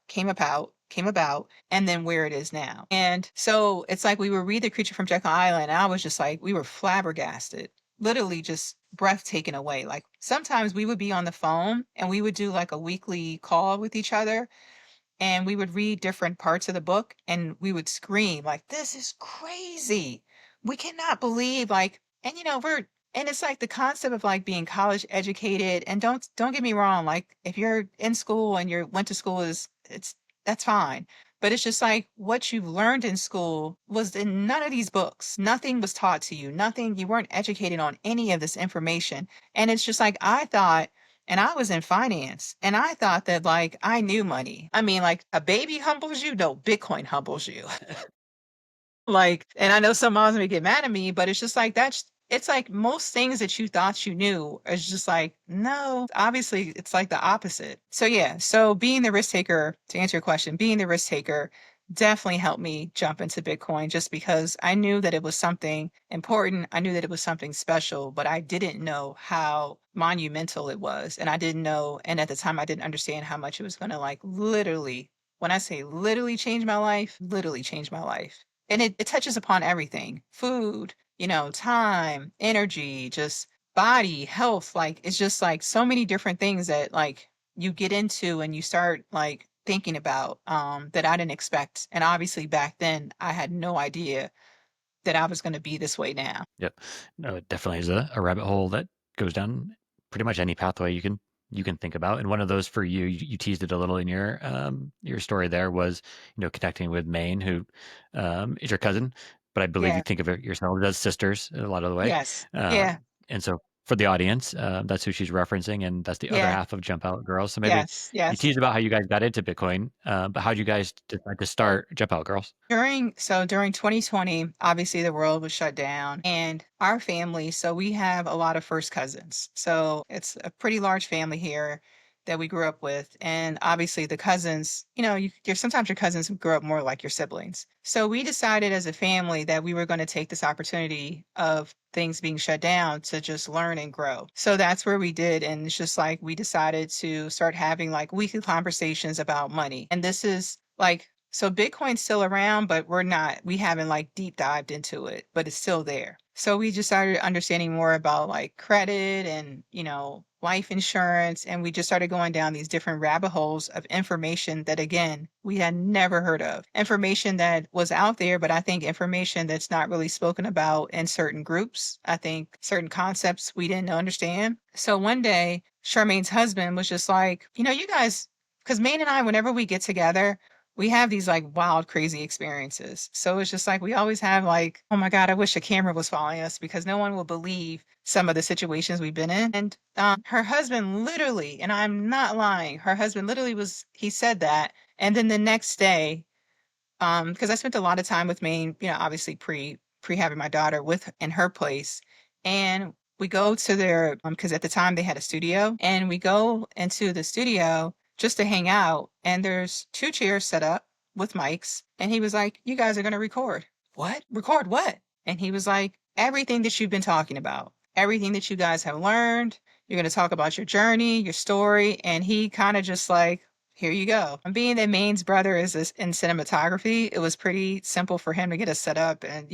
and then where it is now. And so it's like we would read The Creature from Jekyll Island, and I was just like, we were flabbergasted, literally just breath taken away. Like sometimes we would be on the phone and we would do like a weekly call with each other, and we would read different parts of the book and we would scream like, this is crazy, we cannot believe, like, and we're, and it's like the concept of like being college educated, and don't get me wrong, like if you're in school and you went to school, is it's that's fine, but it's just like what you've learned in school was in none of these books. Nothing was taught to you, nothing, you weren't educated on any of this information. And it's just like I thought, and I was in finance, and I thought that like I knew money. I mean, like a baby humbles you. No, Bitcoin humbles you. Like, and I know some moms may get mad at me, but it's just like it's like most things that you thought you knew is just like, no, obviously it's like the opposite. So yeah, so being the risk taker, to answer your question, being the risk taker definitely helped me jump into Bitcoin, just because I knew that it was something important. I knew that it was something special, but I didn't know how monumental it was. And I didn't know, and at the time I didn't understand how much it was going to like literally, when I say literally change my life, literally change my life. And it touches upon everything: food, time, energy, just body, health. Like it's just like so many different things that like you get into and you start like thinking about, that I didn't expect. And obviously back then I had no idea that I was going to be this way now. Yep. No, it definitely is a rabbit hole that goes down pretty much any pathway you can think about. And one of those for you, you teased it a little in your story there, was, connecting with Maine, who is your cousin, but I believe Yeah. you think of it yourselves as sisters a lot of the way. Yes. Yeah. And so for the audience, that's who she's referencing, and that's the other Yeah. half of Jump Out Girls. So maybe Yes. you Yes. teased about how you guys got into Bitcoin, but how did you guys decide to start Jump Out Girls? During 2020, obviously the world was shut down, and our family, so we have a lot of first cousins. So it's a pretty large family here that we grew up with. And obviously the cousins, you're sometimes your cousins grow up more like your siblings. So we decided as a family that we were going to take this opportunity of things being shut down to just learn and grow. So that's where we did. And it's just like we decided to start having like weekly conversations about money. And this is like, so Bitcoin's still around, but we haven't like deep dived into it, but it's still there. So we just started understanding more about like credit and, life insurance. And we just started going down these different rabbit holes of information that, again, we had never heard of. Information that was out there, but I think information that's not really spoken about in certain groups. I think certain concepts we didn't understand. So one day, Charmaine's husband was just like, you guys, because Maine and I, whenever we get together, we have these like wild, crazy experiences. So it's just like we always have like, oh my God, I wish a camera was following us, because no one will believe some of the situations we've been in. And her husband literally, and I'm not lying, her husband literally he said that. And then the next day, because I spent a lot of time with Maine, obviously pre having my daughter with in her place. And we go to their, because at the time they had a studio, and we go into the studio just to hang out. And there's two chairs set up with mics. And he was like, you guys are going to record. what? Record what? And he was like, everything that you've been talking about, everything that you guys have learned. You're going to talk about your journey, your story. And he kind of just like, here you go. And being that Maine's brother is in cinematography, it was pretty simple for him to get us set up and,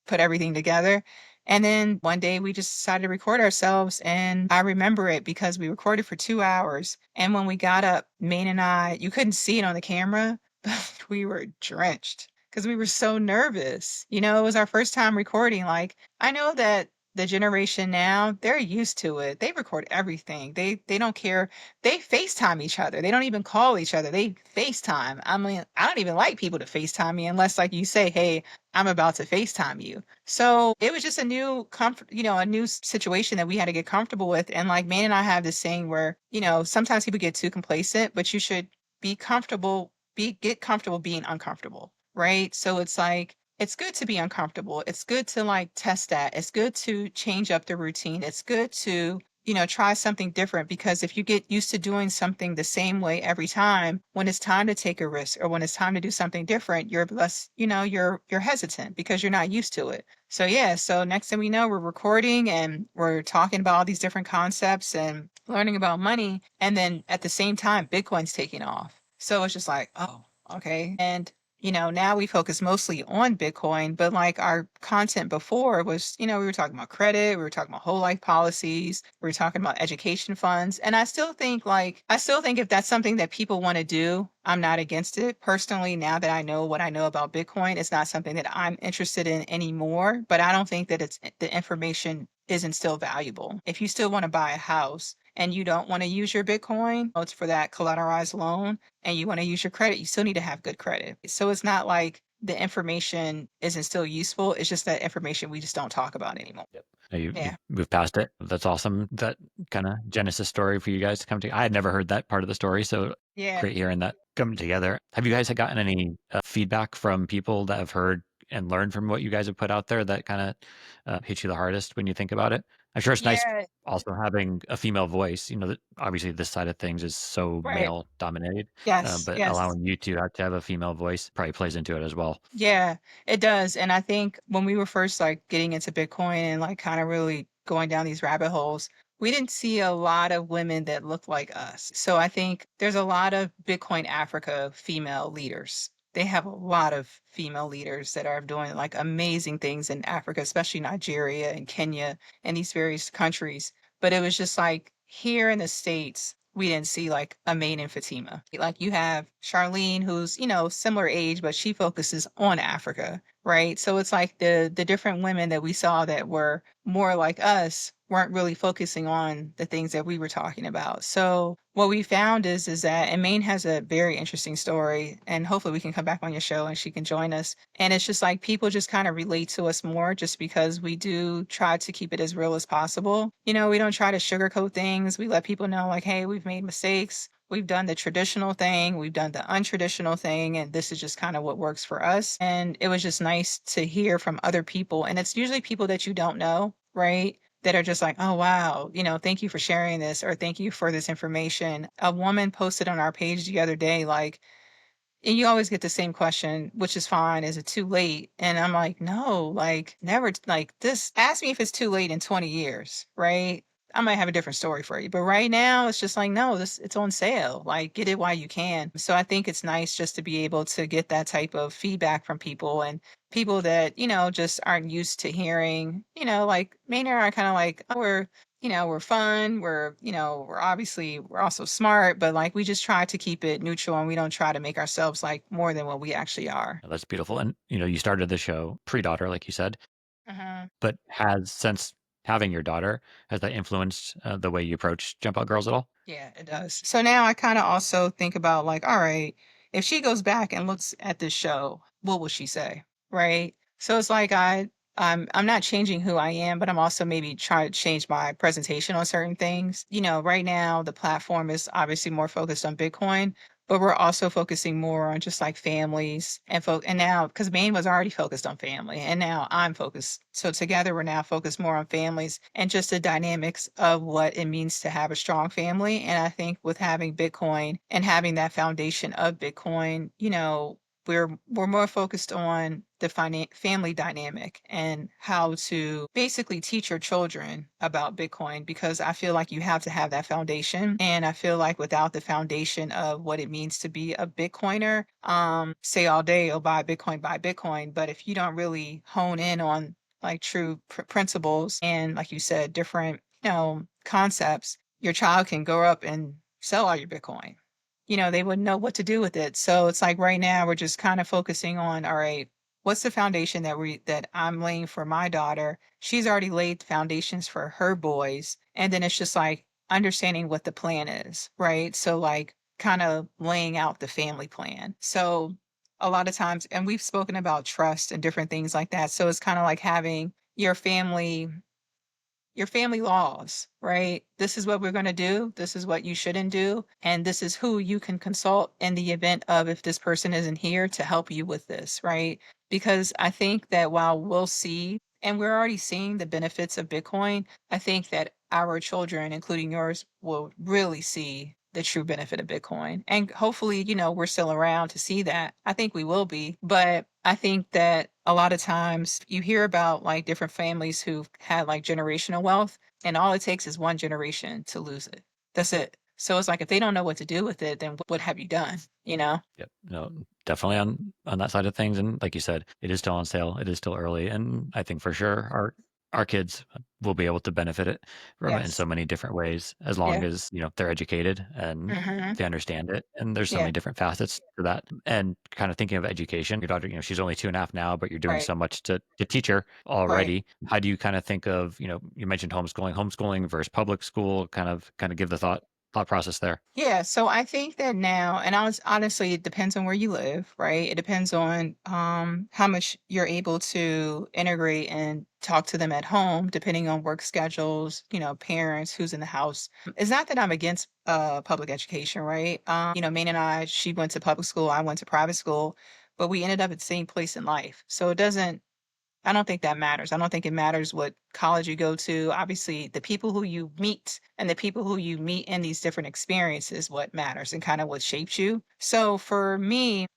put everything together. And then one day we just decided to record ourselves. And I remember it because we recorded for 2 hours. And when we got up, Maine and I, you couldn't see it on the camera, but we were drenched because we were so nervous. It was our first time recording. Like, I know that the generation now, they're used to it. They record everything. They don't care. They FaceTime each other. They don't even call each other. They FaceTime. I mean, I don't even like people to FaceTime me unless like you say, "Hey, I'm about to FaceTime you." So it was just a new comfort, a new situation that we had to get comfortable with. And like Man and I have this saying where, sometimes people get too complacent, but you should be comfortable, get comfortable being uncomfortable, right? So it's like it's good to be uncomfortable. It's good to like test that. It's good to change up the routine. It's good to, try something different because if you get used to doing something the same way every time, when it's time to take a risk or when it's time to do something different, you're less, you're hesitant because you're not used to it. So yeah, so next thing we know, we're recording and we're talking about all these different concepts and learning about money. And then at the same time, Bitcoin's taking off. So it's just like, oh, okay. And now we focus mostly on Bitcoin, but like our content before was, we were talking about credit, we were talking about whole life policies, we were talking about education funds. And I still think if that's something that people want to do, I'm not against it. Personally, now that I know what I know about Bitcoin, it's not something that I'm interested in anymore, but I don't think that the information isn't still valuable. If you still want to buy a house and you don't want to use your Bitcoin, it's for that collateralized loan and you want to use your credit, you still need to have good credit. So it's not like the information isn't still useful. It's just that information we just don't talk about anymore. Yep. You Yeah. moved past it. That's awesome. That kind of Genesis story for you guys to come to. I had never heard that part of the story, so Yeah. great hearing that come together. Have you guys gotten any feedback from people that have heard and learned from what you guys have put out there that kind of hit you the hardest when you think about it? I'm sure it's nice Yeah. also having a female voice. That obviously this side of things is so Right. male dominated, Yes. but Yes. allowing you to have a female voice probably plays into it as well. Yeah, it does. And I think when we were first like getting into Bitcoin and like kind of really going down these rabbit holes, we didn't see a lot of women that looked like us. So I think there's a lot of Bitcoin Africa female leaders. They have a lot of female leaders that are doing like amazing things in Africa, especially Nigeria and Kenya and these various countries. But it was just like here in the States, we didn't see like a Maine and Fatima. Like you have Charlene, who's, similar age, but she focuses on Africa, right? So it's like the different women that we saw that were more like us weren't really focusing on the things that we were talking about. So what we found is that and Maine has a very interesting story, and hopefully we can come back on your show and she can join us. And it's just like people just kind of relate to us more just because we do try to keep it as real as possible. We don't try to sugarcoat things. We let people know like, hey, we've made mistakes. We've done the traditional thing, we've done the untraditional thing, and this is just kind of what works for us. And it was just nice to hear from other people. And it's usually people that you don't know, right? That are just like, oh, wow, thank you for sharing this or thank you for this information. A woman posted on our page the other day, like, and you always get the same question, which is fine. Is it too late? And I'm like, no, like never like this. Ask me if it's too late in 20 years, right? I might have a different story for you. But right now it's just like, no, this it's on sale. Like get it while you can. So I think it's nice just to be able to get that type of feedback from people and people that, just aren't used to hearing, like Maynard are kind of like, oh, we're fun, we're also smart, but like we just try to keep it neutral and we don't try to make ourselves like more than what we actually are. That's beautiful. And you started the show pre-daughter, like you said, Mhm. but has since having your daughter, has that influenced the way you approach Jump Out Girls at all? Yeah, it does. So now I kind of also think about like, all right, if she goes back and looks at this show, what will she say? Right. So it's like I'm not changing who I am, but I'm also maybe trying to change my presentation on certain things. Right now the platform is obviously more focused on Bitcoin, but we're also focusing more on just like families and now because Maine was already focused on family and now I'm focused. So together we're now focused more on families and just the dynamics of what it means to have a strong family. And I think with having Bitcoin and having that foundation of Bitcoin, we're more focused on the family dynamic and how to basically teach your children about Bitcoin, because I feel like you have to have that foundation. And I feel like without the foundation of what it means to be a Bitcoiner, say all day, oh, buy Bitcoin. But if you don't really hone in on like true principles and, like you said, different, concepts, your child can grow up and sell all your Bitcoin. They wouldn't know what to do with it. So it's like right now we're just kind of focusing on, all right, what's the foundation that I'm laying for my daughter? She's already laid foundations for her boys. And then it's just like understanding what the plan is, right? So like kind of laying out the family plan. So a lot of times, and we've spoken about trust and different things like that. So it's kind of like having your family laws, right? This is what we're going to do. This is what you shouldn't do. And this is who you can consult in the event of if this person isn't here to help you with this, right? Because I think that while we'll see, and we're already seeing the benefits of Bitcoin, I think that our children, including yours, will really see the true benefit of Bitcoin. And hopefully, we're still around to see that. I think we will be. But I think that a lot of times you hear about like different families who've had like generational wealth, and all it takes is one generation to lose it. That's it. So it's like if they don't know what to do with it, then what have you done? Yep. No, definitely on that side of things. And like you said, it is still on sale. It is still early. And I think for sure our kids will be able to benefit it from it in Yes. so many different ways, as long Yeah. as, they're educated and Hmm. they understand it. And there's so Yeah. many different facets to that. And kind of thinking of education, your daughter, she's only 2.5 now, but you're doing Right. so much to teach her Right. already. How do you kind of think of, you mentioned homeschooling versus public school, kind of give the thought process there? Yeah, so I think that now, and honestly, it depends on where you live, right? It depends on how much you're able to integrate and talk to them at home, depending on work schedules, parents, who's in the house. It's not that I'm against public education, right? Maine and she went to public school, I went to private school, but we ended up at the same place in life. So it doesn't I don't think that matters. I don't think it matters what college you go to. Obviously, the people who you meet and the people who you meet in these different experiences, what matters and kind of what shapes you. So for me,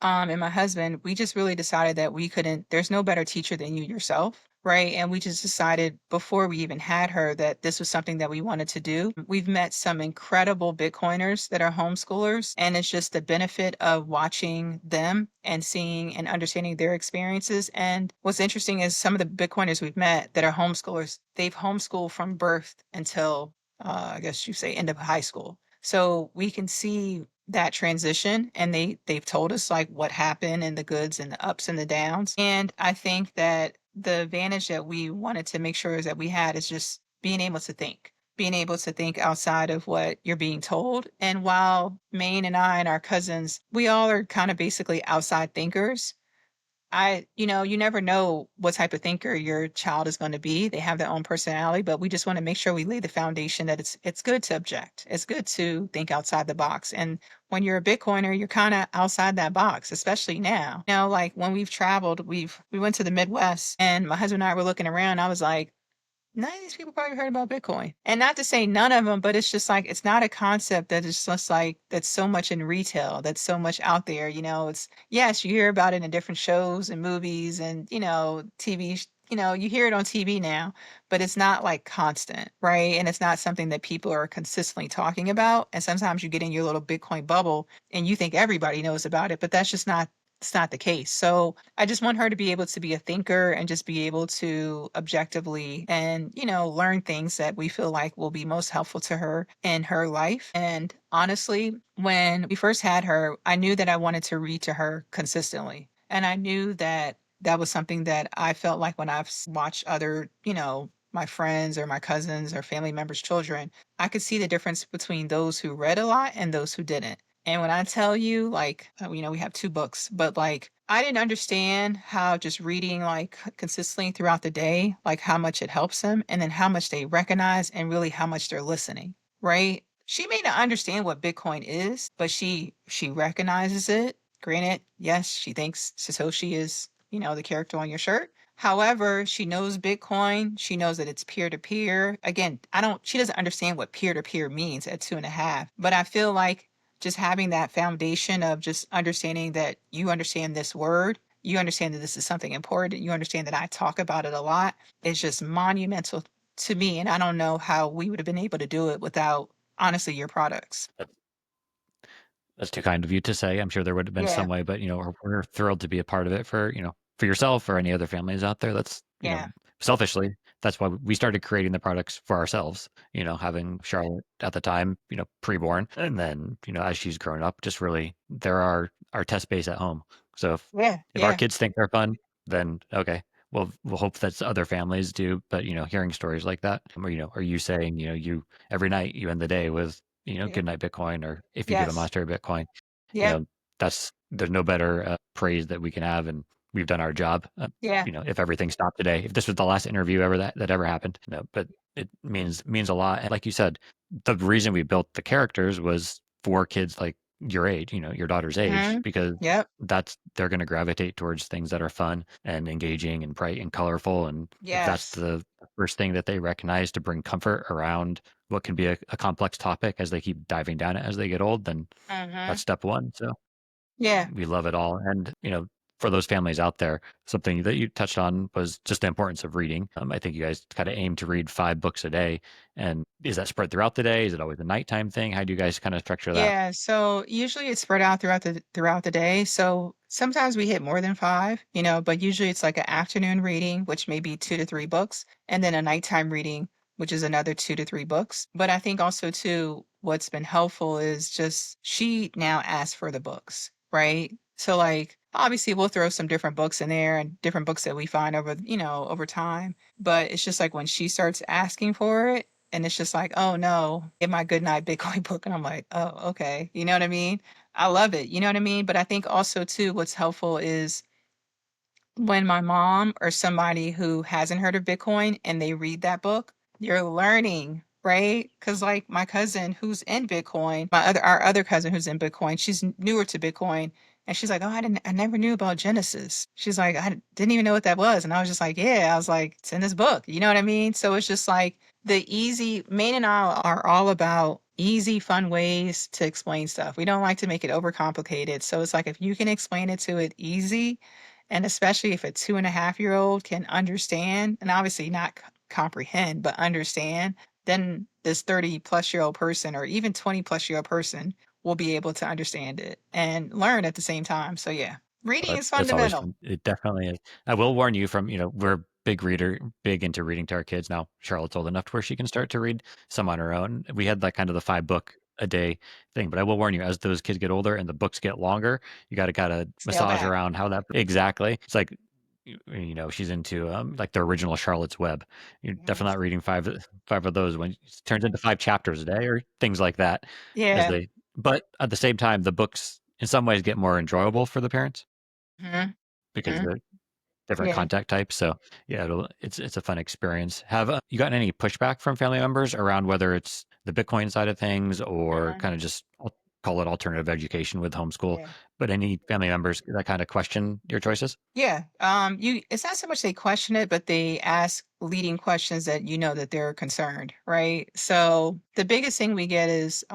and my husband, we just really decided that we couldn't, there's no better teacher than you yourself, right? And we just decided before we even had her that this was something that we wanted to do. We've met some incredible Bitcoiners that are homeschoolers, and it's just the benefit of watching them and seeing and understanding their experiences. And what's interesting is some of the Bitcoiners we've met that are homeschoolers, they've homeschooled from birth until, I guess you say, end of high school. So we can see that transition, and they've told us like what happened and the goods and the ups and the downs. And I think that the advantage that we wanted to make sure is that we had is just being able to think outside of what you're being told. And while Maine and I and our cousins, we all are kind of basically outside thinkers, you never know what type of thinker your child is going to be. They have their own personality, but we just want to make sure we lay the foundation that it's good to object. It's good to think outside the box. And when you're a Bitcoiner, you're kind of outside that box, especially now. Like when we've traveled, we went to the Midwest, and my husband and I were looking around. I was like, none of these people probably heard about Bitcoin. And not to say none of them, but it's just like, it's not a concept that is just like, that's so much in retail, that's so much out there. It's, yes, you hear about it in different shows and movies and, TV, you hear it on TV now, but it's not like constant, right? And it's not something that people are consistently talking about. And sometimes you get in your little Bitcoin bubble and you think everybody knows about it, but that's just not it's not the case. So I just want her to be able to be a thinker and just be able to objectively and, learn things that we feel like will be most helpful to her in her life. And honestly, when we first had her, I knew that I wanted to read to her consistently. And I knew that that was something that I felt like when I've watched other, my friends or my cousins or family members' children, I could see the difference between those who read a lot and those who didn't. And when I tell you, like, we have two books, but like, I didn't understand how just reading like consistently throughout the day, like how much it helps them and then how much they recognize and really how much they're listening, right? She may not understand what Bitcoin is, but she recognizes it. Granted, yes, she thinks Satoshi is, the character on your shirt. However, she knows Bitcoin. She knows that it's peer to peer. Again, she doesn't understand what peer to peer means at 2.5, but I feel like just having that foundation of just understanding that you understand this word, you understand that this is something important, you understand that I talk about it a lot, is just monumental to me. And I don't know how we would have been able to do it without, honestly, your products. That's too kind of you to say. I'm sure there would have been Yeah. some way, but we're thrilled to be a part of it for for yourself or any other families out there. That's Yeah. selfishly, that's why we started creating the products for ourselves. Having Charlotte at the time, preborn, and then as she's grown up, just really they're our test base at home. So Yeah. if our Yeah. kids think they're fun, then okay, we'll hope that other families do. But hearing stories like that, or are you saying you every night you end the day with Yeah. Goodnight Bitcoin, or if you give a Yes. monster Bitcoin, you Yep. know, there's no better praise that we can have, and we've done our job. Yeah. If everything stopped today, if this was the last interview ever that ever happened, but it means a lot. And like you said, the reason we built the characters was for kids like your age, your daughter's age, Hmm. because Yep. they're going to gravitate towards things that are fun and engaging and bright and colorful. And if that's Yes. the first thing that they recognize to bring comfort around what can be a complex topic as they keep diving down it as they get old, then Hmm. that's step one. So Yeah. we love it all. And, for those families out there, something that you touched on was just the importance of reading. I think you guys kind of aim to read 5 books a day. And is that spread throughout the day? Is it always a nighttime thing? How do you guys kind of structure that? Yeah, so usually it's spread out throughout the day. So sometimes we hit more than five, but usually it's like an afternoon reading, which may be 2 to 3 books, and then a nighttime reading, which is another 2 to 3 books. But I think also too, what's been helpful is just she now asks for the books, right? So like obviously we'll throw some different books in there and different books that we find over time. But it's just like when she starts asking for it, and it's just like, oh no, get my Goodnight Bitcoin book. And I'm like, oh, okay. You know what I mean? I love it. You know what I mean? But I think also too, what's helpful is when my mom or somebody who hasn't heard of Bitcoin and they read that book, you're learning, right? Because like my cousin who's in Bitcoin, our other cousin who's in Bitcoin, she's newer to Bitcoin, and she's like, "Oh, I never knew about Genesis." She's like, "I didn't even know what that was," and I was just like, "Yeah," I was like, "It's in this book," you know what I mean? So it's just like the easy. Maine and I are all about easy, fun ways to explain stuff. We don't like to make it overcomplicated. So it's like if you can explain it to it easy, and especially if a 2.5-year-old can understand, and obviously not comprehend, but understand, then this 30-plus-year-old person or even 20-plus-year-old person will be able to understand it and learn at the same time. So yeah, reading is That's always fundamental. fun. It definitely is. I will warn you from, we're big into reading to our kids. Now, Charlotte's old enough to where she can start to read some on her own. We had like kind of the 5 book a day thing, but I will warn you, as those kids get older and the books get longer, you got to kind of Scale massage back. around how that exactly. It's like, she's into like the original Charlotte's Web. You're Mhm. definitely not reading five of those when it turns into 5 chapters a day or things like that as Yeah. they, but at the same time, the books in some ways get more enjoyable for the parents Hmm. because Hmm. they're different Yeah. contact types. So yeah, it's a fun experience. Have you gotten any pushback from family members around whether it's the Bitcoin side of things or Hmm. kind of just I'll call it alternative education with homeschool, Yeah. but any family members that kind of question your choices? Yeah. It's not so much they question it, but they ask leading questions that that they're concerned, right? So the biggest thing we get is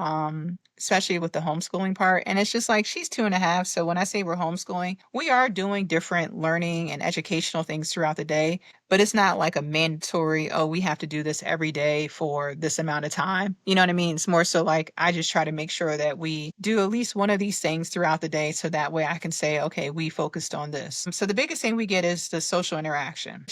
especially with the homeschooling part, and it's just like she's 2.5. So when I say we're homeschooling, we are doing different learning and educational things throughout the day, but it's not like a mandatory, oh, we have to do this every day for this amount of time. You know what I mean? It's more so like I just try to make sure that we do at least one of these things throughout the day so that way I can say, okay, we focused on this. So the biggest thing we get is the social interaction.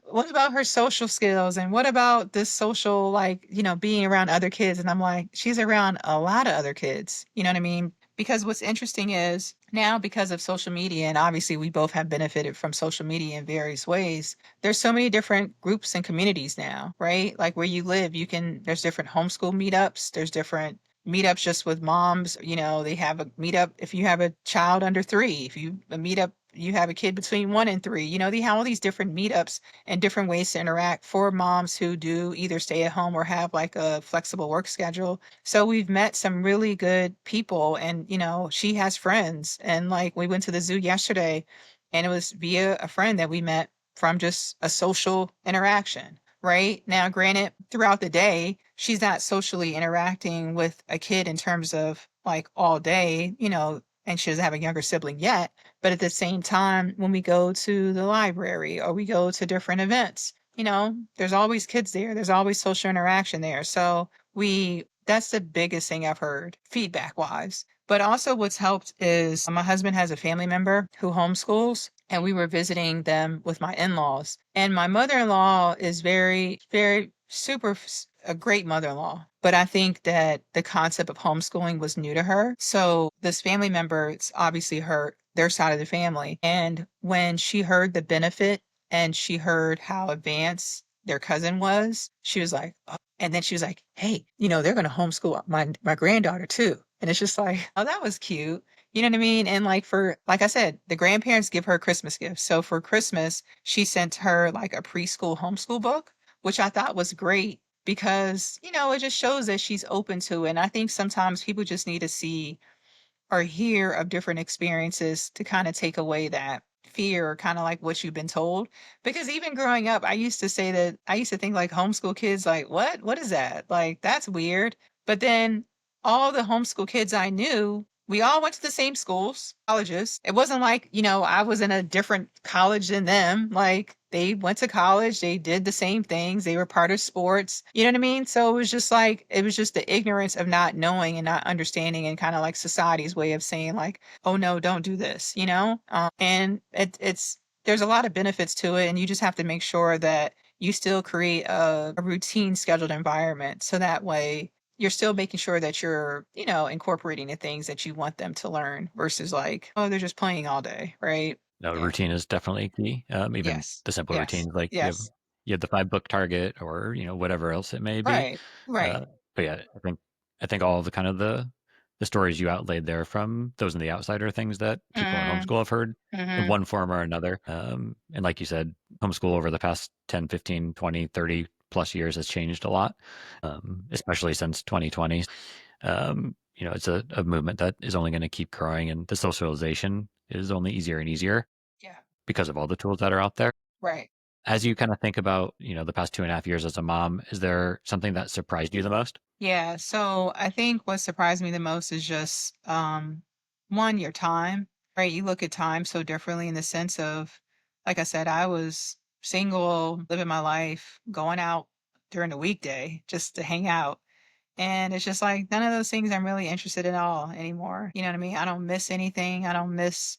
What about her social skills and what about this social, like, being around other kids? And I'm like, she's around a lot of other kids. You know what I mean? Because what's interesting is now, because of social media, and obviously we both have benefited from social media in various ways, there's so many different groups and communities now, right? Like where you live, there's different homeschool meetups, there's different meetups just with moms. They have a meetup if you have a child under 3, if you a meetup you have a kid between 1 and 3. They have all these different meetups and different ways to interact for moms who do either stay at home or have like a flexible work schedule. So we've met some really good people, and she has friends, and like we went to the zoo yesterday, and it was via a friend that we met from just a social interaction. right? Now, granted, throughout the day, she's not socially interacting with a kid in terms of like all day, and she doesn't have a younger sibling yet. But at the same time, when we go to the library or we go to different events, there's always kids there. There's always social interaction there. So that's the biggest thing I've heard feedback wise. But also, what's helped is my husband has a family member who homeschools, and we were visiting them with my in laws. And my mother in law is very, very super, a great mother in law. But I think that the concept of homeschooling was new to her. So this family member, it's obviously their side of the family. And when she heard the benefit and she heard how advanced their cousin was, she was like, "Oh," and then she was like, "Hey, they're going to homeschool my granddaughter too." And it's just like, oh, that was cute. You know what I mean? And like I said, the grandparents give her Christmas gifts. So for Christmas, she sent her like a preschool homeschool book, which I thought was great because, it just shows that she's open to it. And I think sometimes people just need to see or hear of different experiences to kind of take away that fear, kind of like what you've been told. Because even growing up, I used to think like homeschool kids, like, what? What is that? Like, that's weird. But then all the homeschool kids I knew, we all went to the same schools, colleges. It wasn't like, I was in a different college than them. Like, they went to college, they did the same things, they were part of sports. You know what I mean? So it was just the ignorance of not knowing and not understanding, and kind of like society's way of saying, like, oh no, don't do this, and there's a lot of benefits to it, and you just have to make sure that you still create a routine scheduled environment so that way you're still making sure that you're, incorporating the things that you want them to learn versus like, oh, they're just playing all day, right? No, Yeah. routine is definitely key. Even Yes. the simple Yes. routines, like Yes. you have the 5 book target, or whatever else it may be. Right. Right. Uh, but yeah, I think all the kind of the stories you outlaid there from those in the outsider things that people in Mm, homeschool have heard in mhm. one form or another. And like you said, homeschool over the past 10, 15, 20, 30 plus years has changed a lot, especially since 2020. It's a movement that is only going to keep growing, and the socialization is only easier and easier Yeah. because of all the tools that are out there. Right. As you kind of think about, the past 2.5 years as a mom, is there something that surprised you the most? Yeah. So I think what surprised me the most is just one, your time, right? You look at time so differently in the sense of, like I said, I was single, living my life, going out during the weekday just to hang out. And it's just like none of those things I'm really interested in all anymore. You know what I mean? I don't miss anything. I don't miss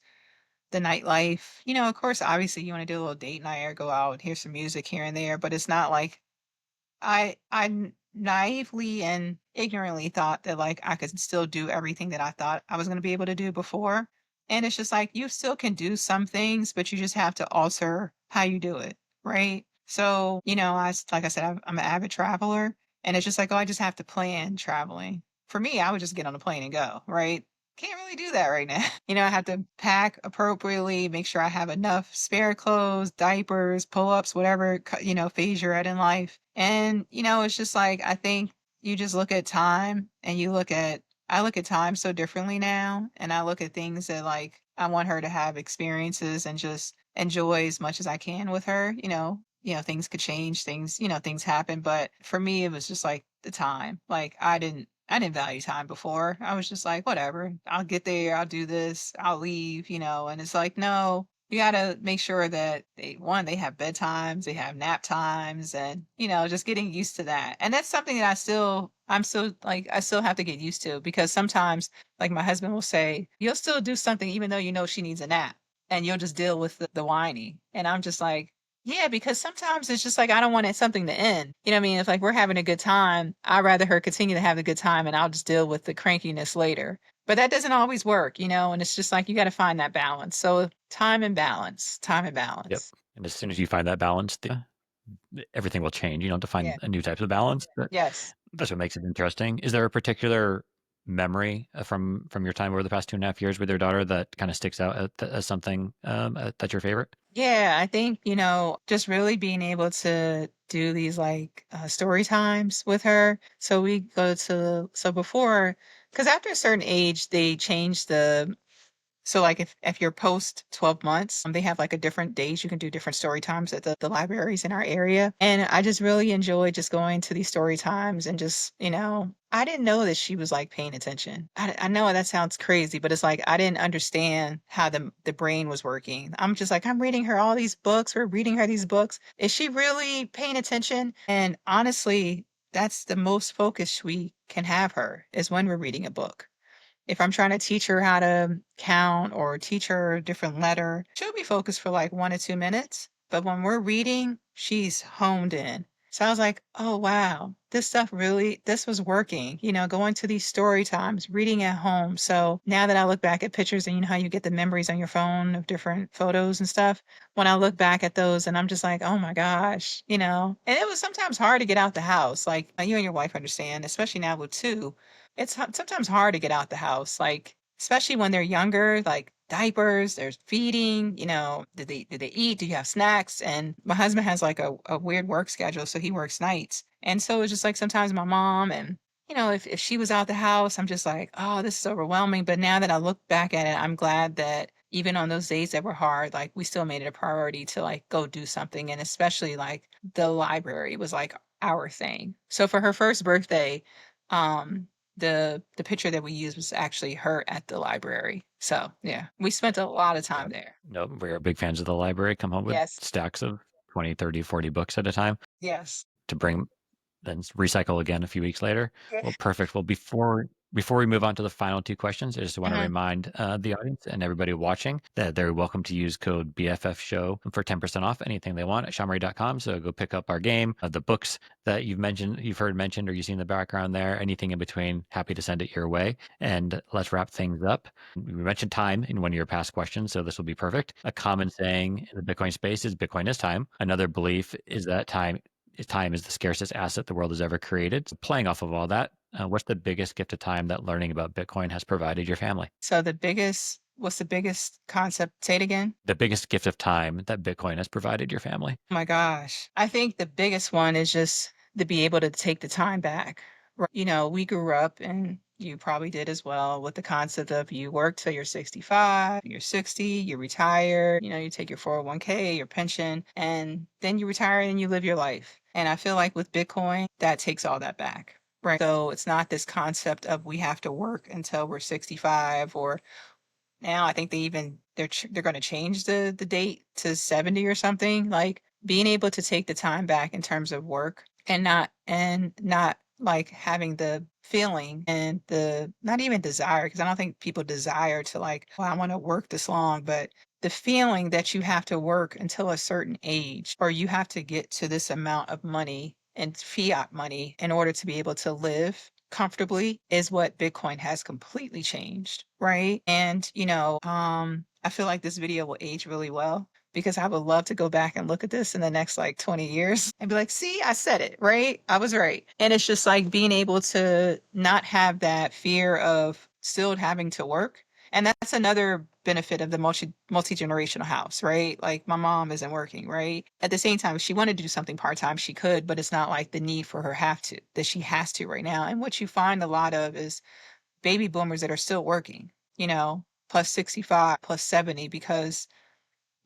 the nightlife. Of course, obviously you want to do a little date night or go out and hear some music here and there, but it's not like naively and ignorantly thought that like I could still do everything that I thought I was going to be able to do before. And it's just like you still can do some things, but you just have to alter how you do it, right? So, like I said, I'm an avid traveler, and it's just like, oh, I just have to plan traveling. For me, I would just get on a plane and go, right? Can't really do that right now. I have to pack appropriately, make sure I have enough spare clothes, diapers, pull-ups, whatever, phase you're at in life. And, it's just like, I think you just look at time and I look at time so differently now. And I look at things that like, I want her to have experiences and just enjoy as much as I can with her. Things could change, things happen. But for me, it was just like the time. Like, I didn't value time before. I was just like, whatever, I'll get there, I'll do this, I'll leave, and it's like, no, you gotta make sure that they have bedtimes, they have nap times, and, just getting used to that. And that's something that I'm still like, I still have to get used to because sometimes, like, my husband will say, you'll still do something even though she needs a nap, and you'll just deal with the whining. And I'm just like, yeah, because sometimes it's just like I don't want it something to end. You know what I mean? If like we're having a good time, I'd rather her continue to have a good time and I'll just deal with the crankiness later. But that doesn't always work, and it's just like you got to find that balance. So time and balance, time and Yep. balance. And as soon as you find that balance, everything will change. You don't have to Yeah. find a new type of balance. Yes. That's what makes it interesting. Is there a particular memory from your time over the past 2.5 years with your daughter that kind of sticks out as something that's your favorite? Yeah, I think, just really being able to do these like story times with her. So we go to, so before, because after a certain age, they change the So like if you're post 12 months, they have like a different days you can do different story times at the libraries in our area. And I just really enjoy just going to these story times and just, I didn't know that she was like paying attention. I know that sounds crazy, but it's like I didn't understand how the brain was working. I'm just like, I'm reading her all these books. We're reading her these books. Is she really paying attention? And honestly, that's the most focus we can have her is when we're reading a book. If I'm trying to teach her how to count or teach her a different letter, she'll be focused for like 1 to 2 minutes. But when we're reading, she's honed in. So I was like, oh, wow, this stuff really, this was working, going to these story times, reading at home. So now that I look back at pictures and you know how you get the memories on your phone of different photos and stuff, when I look back at those and I'm just like, oh my gosh, and it was sometimes hard to get out the house. Like you and your wife understand, especially now with two, it's sometimes hard to get out the house, like, especially when they're younger, like diapers, there's feeding, do they eat? Do you have snacks? And my husband has like a weird work schedule, so he works nights. And so it's just like sometimes my mom and if she was out the house, I'm just like, oh, this is overwhelming. But now that I look back at it, I'm glad that even on those days that were hard, like we still made it a priority to like go do something. And especially like the library was like our thing. So for her first birthday, um, the picture that we used was actually her at the library. So yeah, we spent a lot of Yeah. time there. No, we're big fans of the library. Come home with Yes, stacks of 20, 30, 40 books at a time yes. to bring then recycle again a few weeks later. Yeah. Well, perfect. Well, before we move on to the final two questions, I just want to Mhm. remind the audience and everybody watching that they're welcome to use code BFF Show for 10% off anything they want at SHAmory.com. So go pick up our game, the books that you've heard mentioned, or you see in the background there, anything in between. Happy to send it your way. And let's wrap things up. We mentioned time in one of your past questions, so this will be perfect. A common saying in the Bitcoin space is Bitcoin is time. Another belief is that time is the scarcest asset the world has ever created. So playing off of all that, what's the biggest gift of time that learning about Bitcoin has provided your family? So what's the biggest concept? Say it again. The biggest gift of time that Bitcoin has provided your family. Oh my gosh. I think the biggest one is just to be able to take the time back. We grew up and you probably did as well with the concept of you work till you're 65, you're 60, you retire, you take your 401k, your pension, and then you retire and you live your life. And I feel like with Bitcoin, that takes all that back. Right. So it's not this concept of we have to work until we're 65 or now I think they're going to change the date to 70 or something. Like being able to take the time back in terms of work and not like having the feeling and the not even desire, because I don't think people desire to like, well, I want to work this long, but the feeling that you have to work until a certain age or you have to get to this amount of money and fiat money in order to be able to live comfortably is what Bitcoin has completely changed, right? And I feel like this video will age really well because I would love to go back and look at this in the next like 20 years and be like, see, I said it, right? I was right. And it's just like being able to not have that fear of still having to work. And that's another benefit of the multi-generational house, right? Like my mom isn't working, right? At the same time, if she wanted to do something part-time, she could, but it's not like the need for her have to, that she has to right now. And what you find a lot of is baby boomers that are still working, plus 65, plus 70, because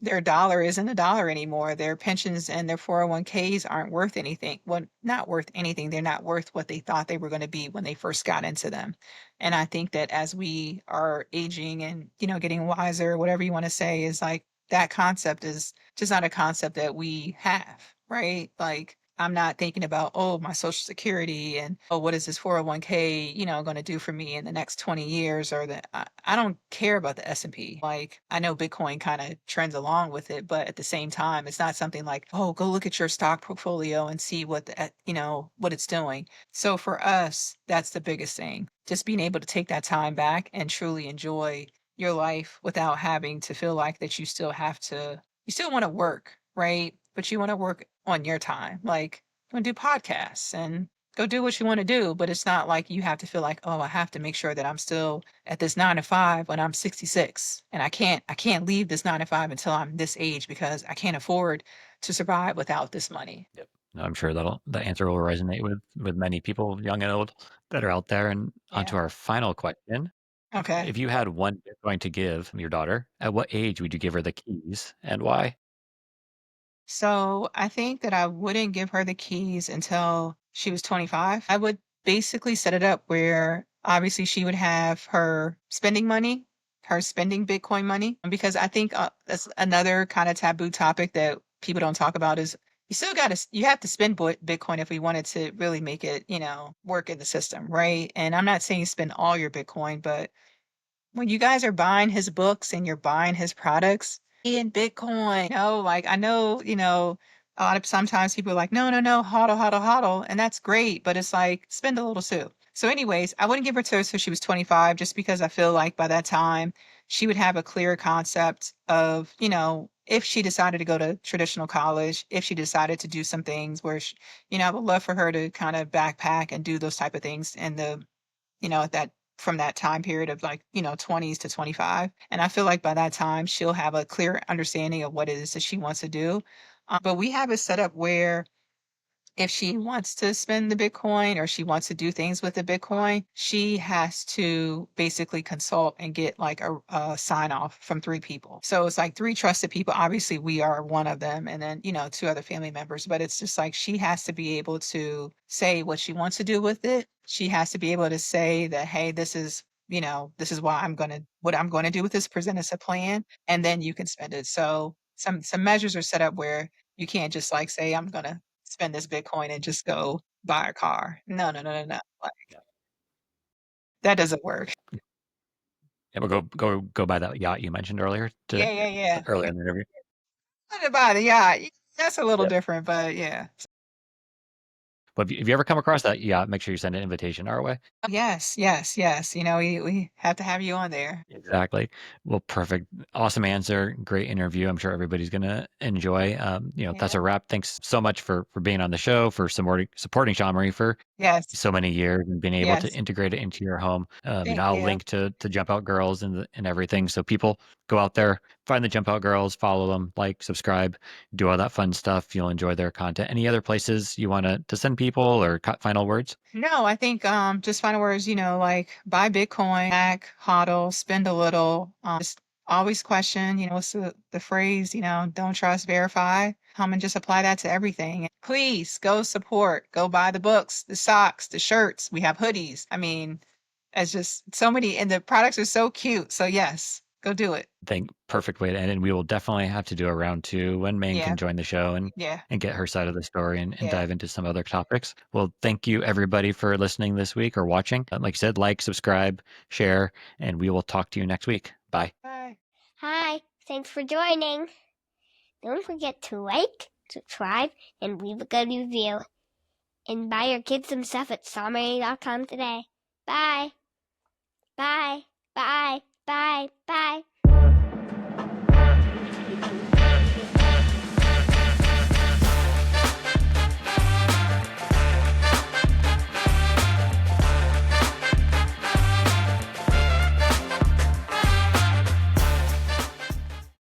their dollar isn't a dollar anymore. Their pensions and their 401ks aren't worth anything. Well, not worth anything. They're not worth what they thought they were going to be when they first got into them. And I think that as we are aging and, getting wiser, whatever you want to say, is like that concept is just not a concept that we have, right? Like I'm not thinking about, oh, my social security and, oh, what is this 401k, going to do for me in the next 20 years or that I don't care about the S&P. Like I know Bitcoin kind of trends along with it, but at the same time, it's not something like, oh, go look at your stock portfolio and see what it's doing. So for us, that's the biggest thing. Just being able to take that time back and truly enjoy your life without having to feel like that you still want to work, right? But you want to work on your time. Like you want to do podcasts and go do what you want to do, but it's not like you have to feel like, oh, I have to make sure that I'm still at this 9 to 5 when I'm 66. And I can't leave this 9 to 5 until I'm this age because I can't afford to survive without this money. Yep. No, I'm sure the answer will resonate with many people, young and old, that are out there. And onto Yeah. our final question. Okay. If you had one Bitcoin to give your daughter, at what age would you give her the keys and why? So I think that I wouldn't give her the keys until she was 25. I would basically set it up where obviously she would have her spending money, her spending Bitcoin money, because I think that's another kind of taboo topic that people don't talk about is you still got to, you have to spend Bitcoin if we wanted to really make it, work in the system, right? And I'm not saying spend all your Bitcoin, but when you guys are buying his books and you're buying his products in Bitcoin, like I know, a lot of sometimes people are like, no, no, no, hodl, hodl, hodl. And that's great, but it's like spend a little too. So, anyways, I wouldn't give her to her till she was 25, just because I feel like by that time she would have a clear concept of, if she decided to go to traditional college, if she decided to do some things where, I would love for her to kind of backpack and do those type of things in the at that from that time period of like, 20s to 25. And I feel like by that time she'll have a clear understanding of what it is that she wants to do. But we have it set up where if she wants to spend the Bitcoin or she wants to do things with the Bitcoin, she has to basically consult and get like a sign off from three people. So it's like three trusted people. Obviously, we are one of them, and then, two other family members. But it's just like she has to be able to say what she wants to do with it. She has to be able to say that, hey, this is what I'm going to do with this, present as a plan, and then you can spend it. So some measures are set up where you can't just like say, I'm gonna spend this Bitcoin and just go buy a car. No, no, no, no, no. Like, that doesn't work. Yeah, we'll go buy that yacht you mentioned earlier Yeah, yeah, yeah. earlier Yeah. in the interview. What about it? Yeah, that's a little Yeah. different, but yeah. But if you ever come across that yacht, make sure you send an invitation our way. Yes, yes, yes. We have to have you on there. Exactly. Well, perfect. Awesome answer. Great interview. I'm sure everybody's going to enjoy. That's Yeah. a wrap. Thanks so much for being on the show, for supporting SHAmory for Yes, so many years and being able to yes. integrate it into your home. Thank I'll you. link to Jump Out Girls and everything. So people go out there, find the Jump Out Girls, follow them, like, subscribe, do all that fun stuff. You'll enjoy their content. Any other places you want to send people or final words? No, I think just final words, like buy Bitcoin, hack, hodl, spend a little. Just always question, what's the phrase, don't trust, verify. And just apply that to everything. Please go support, go buy the books, the socks, the shirts. We have hoodies. I mean, it's just so many, and the products are so cute. So yes, go do it. Think perfect way to end it. And we will definitely have to do a round two when Maine Yeah, can join the show yeah, and get her side of the story and yeah. dive into some other topics. Well, thank you everybody for listening this week or watching. Like I said, like, subscribe, share, and we will talk to you next week. Bye. Bye. Hi, thanks for joining. Don't forget to like, subscribe, and leave a good review. And buy your kids some stuff at SHAmory.com today. Bye. Bye. Bye. Bye. Bye.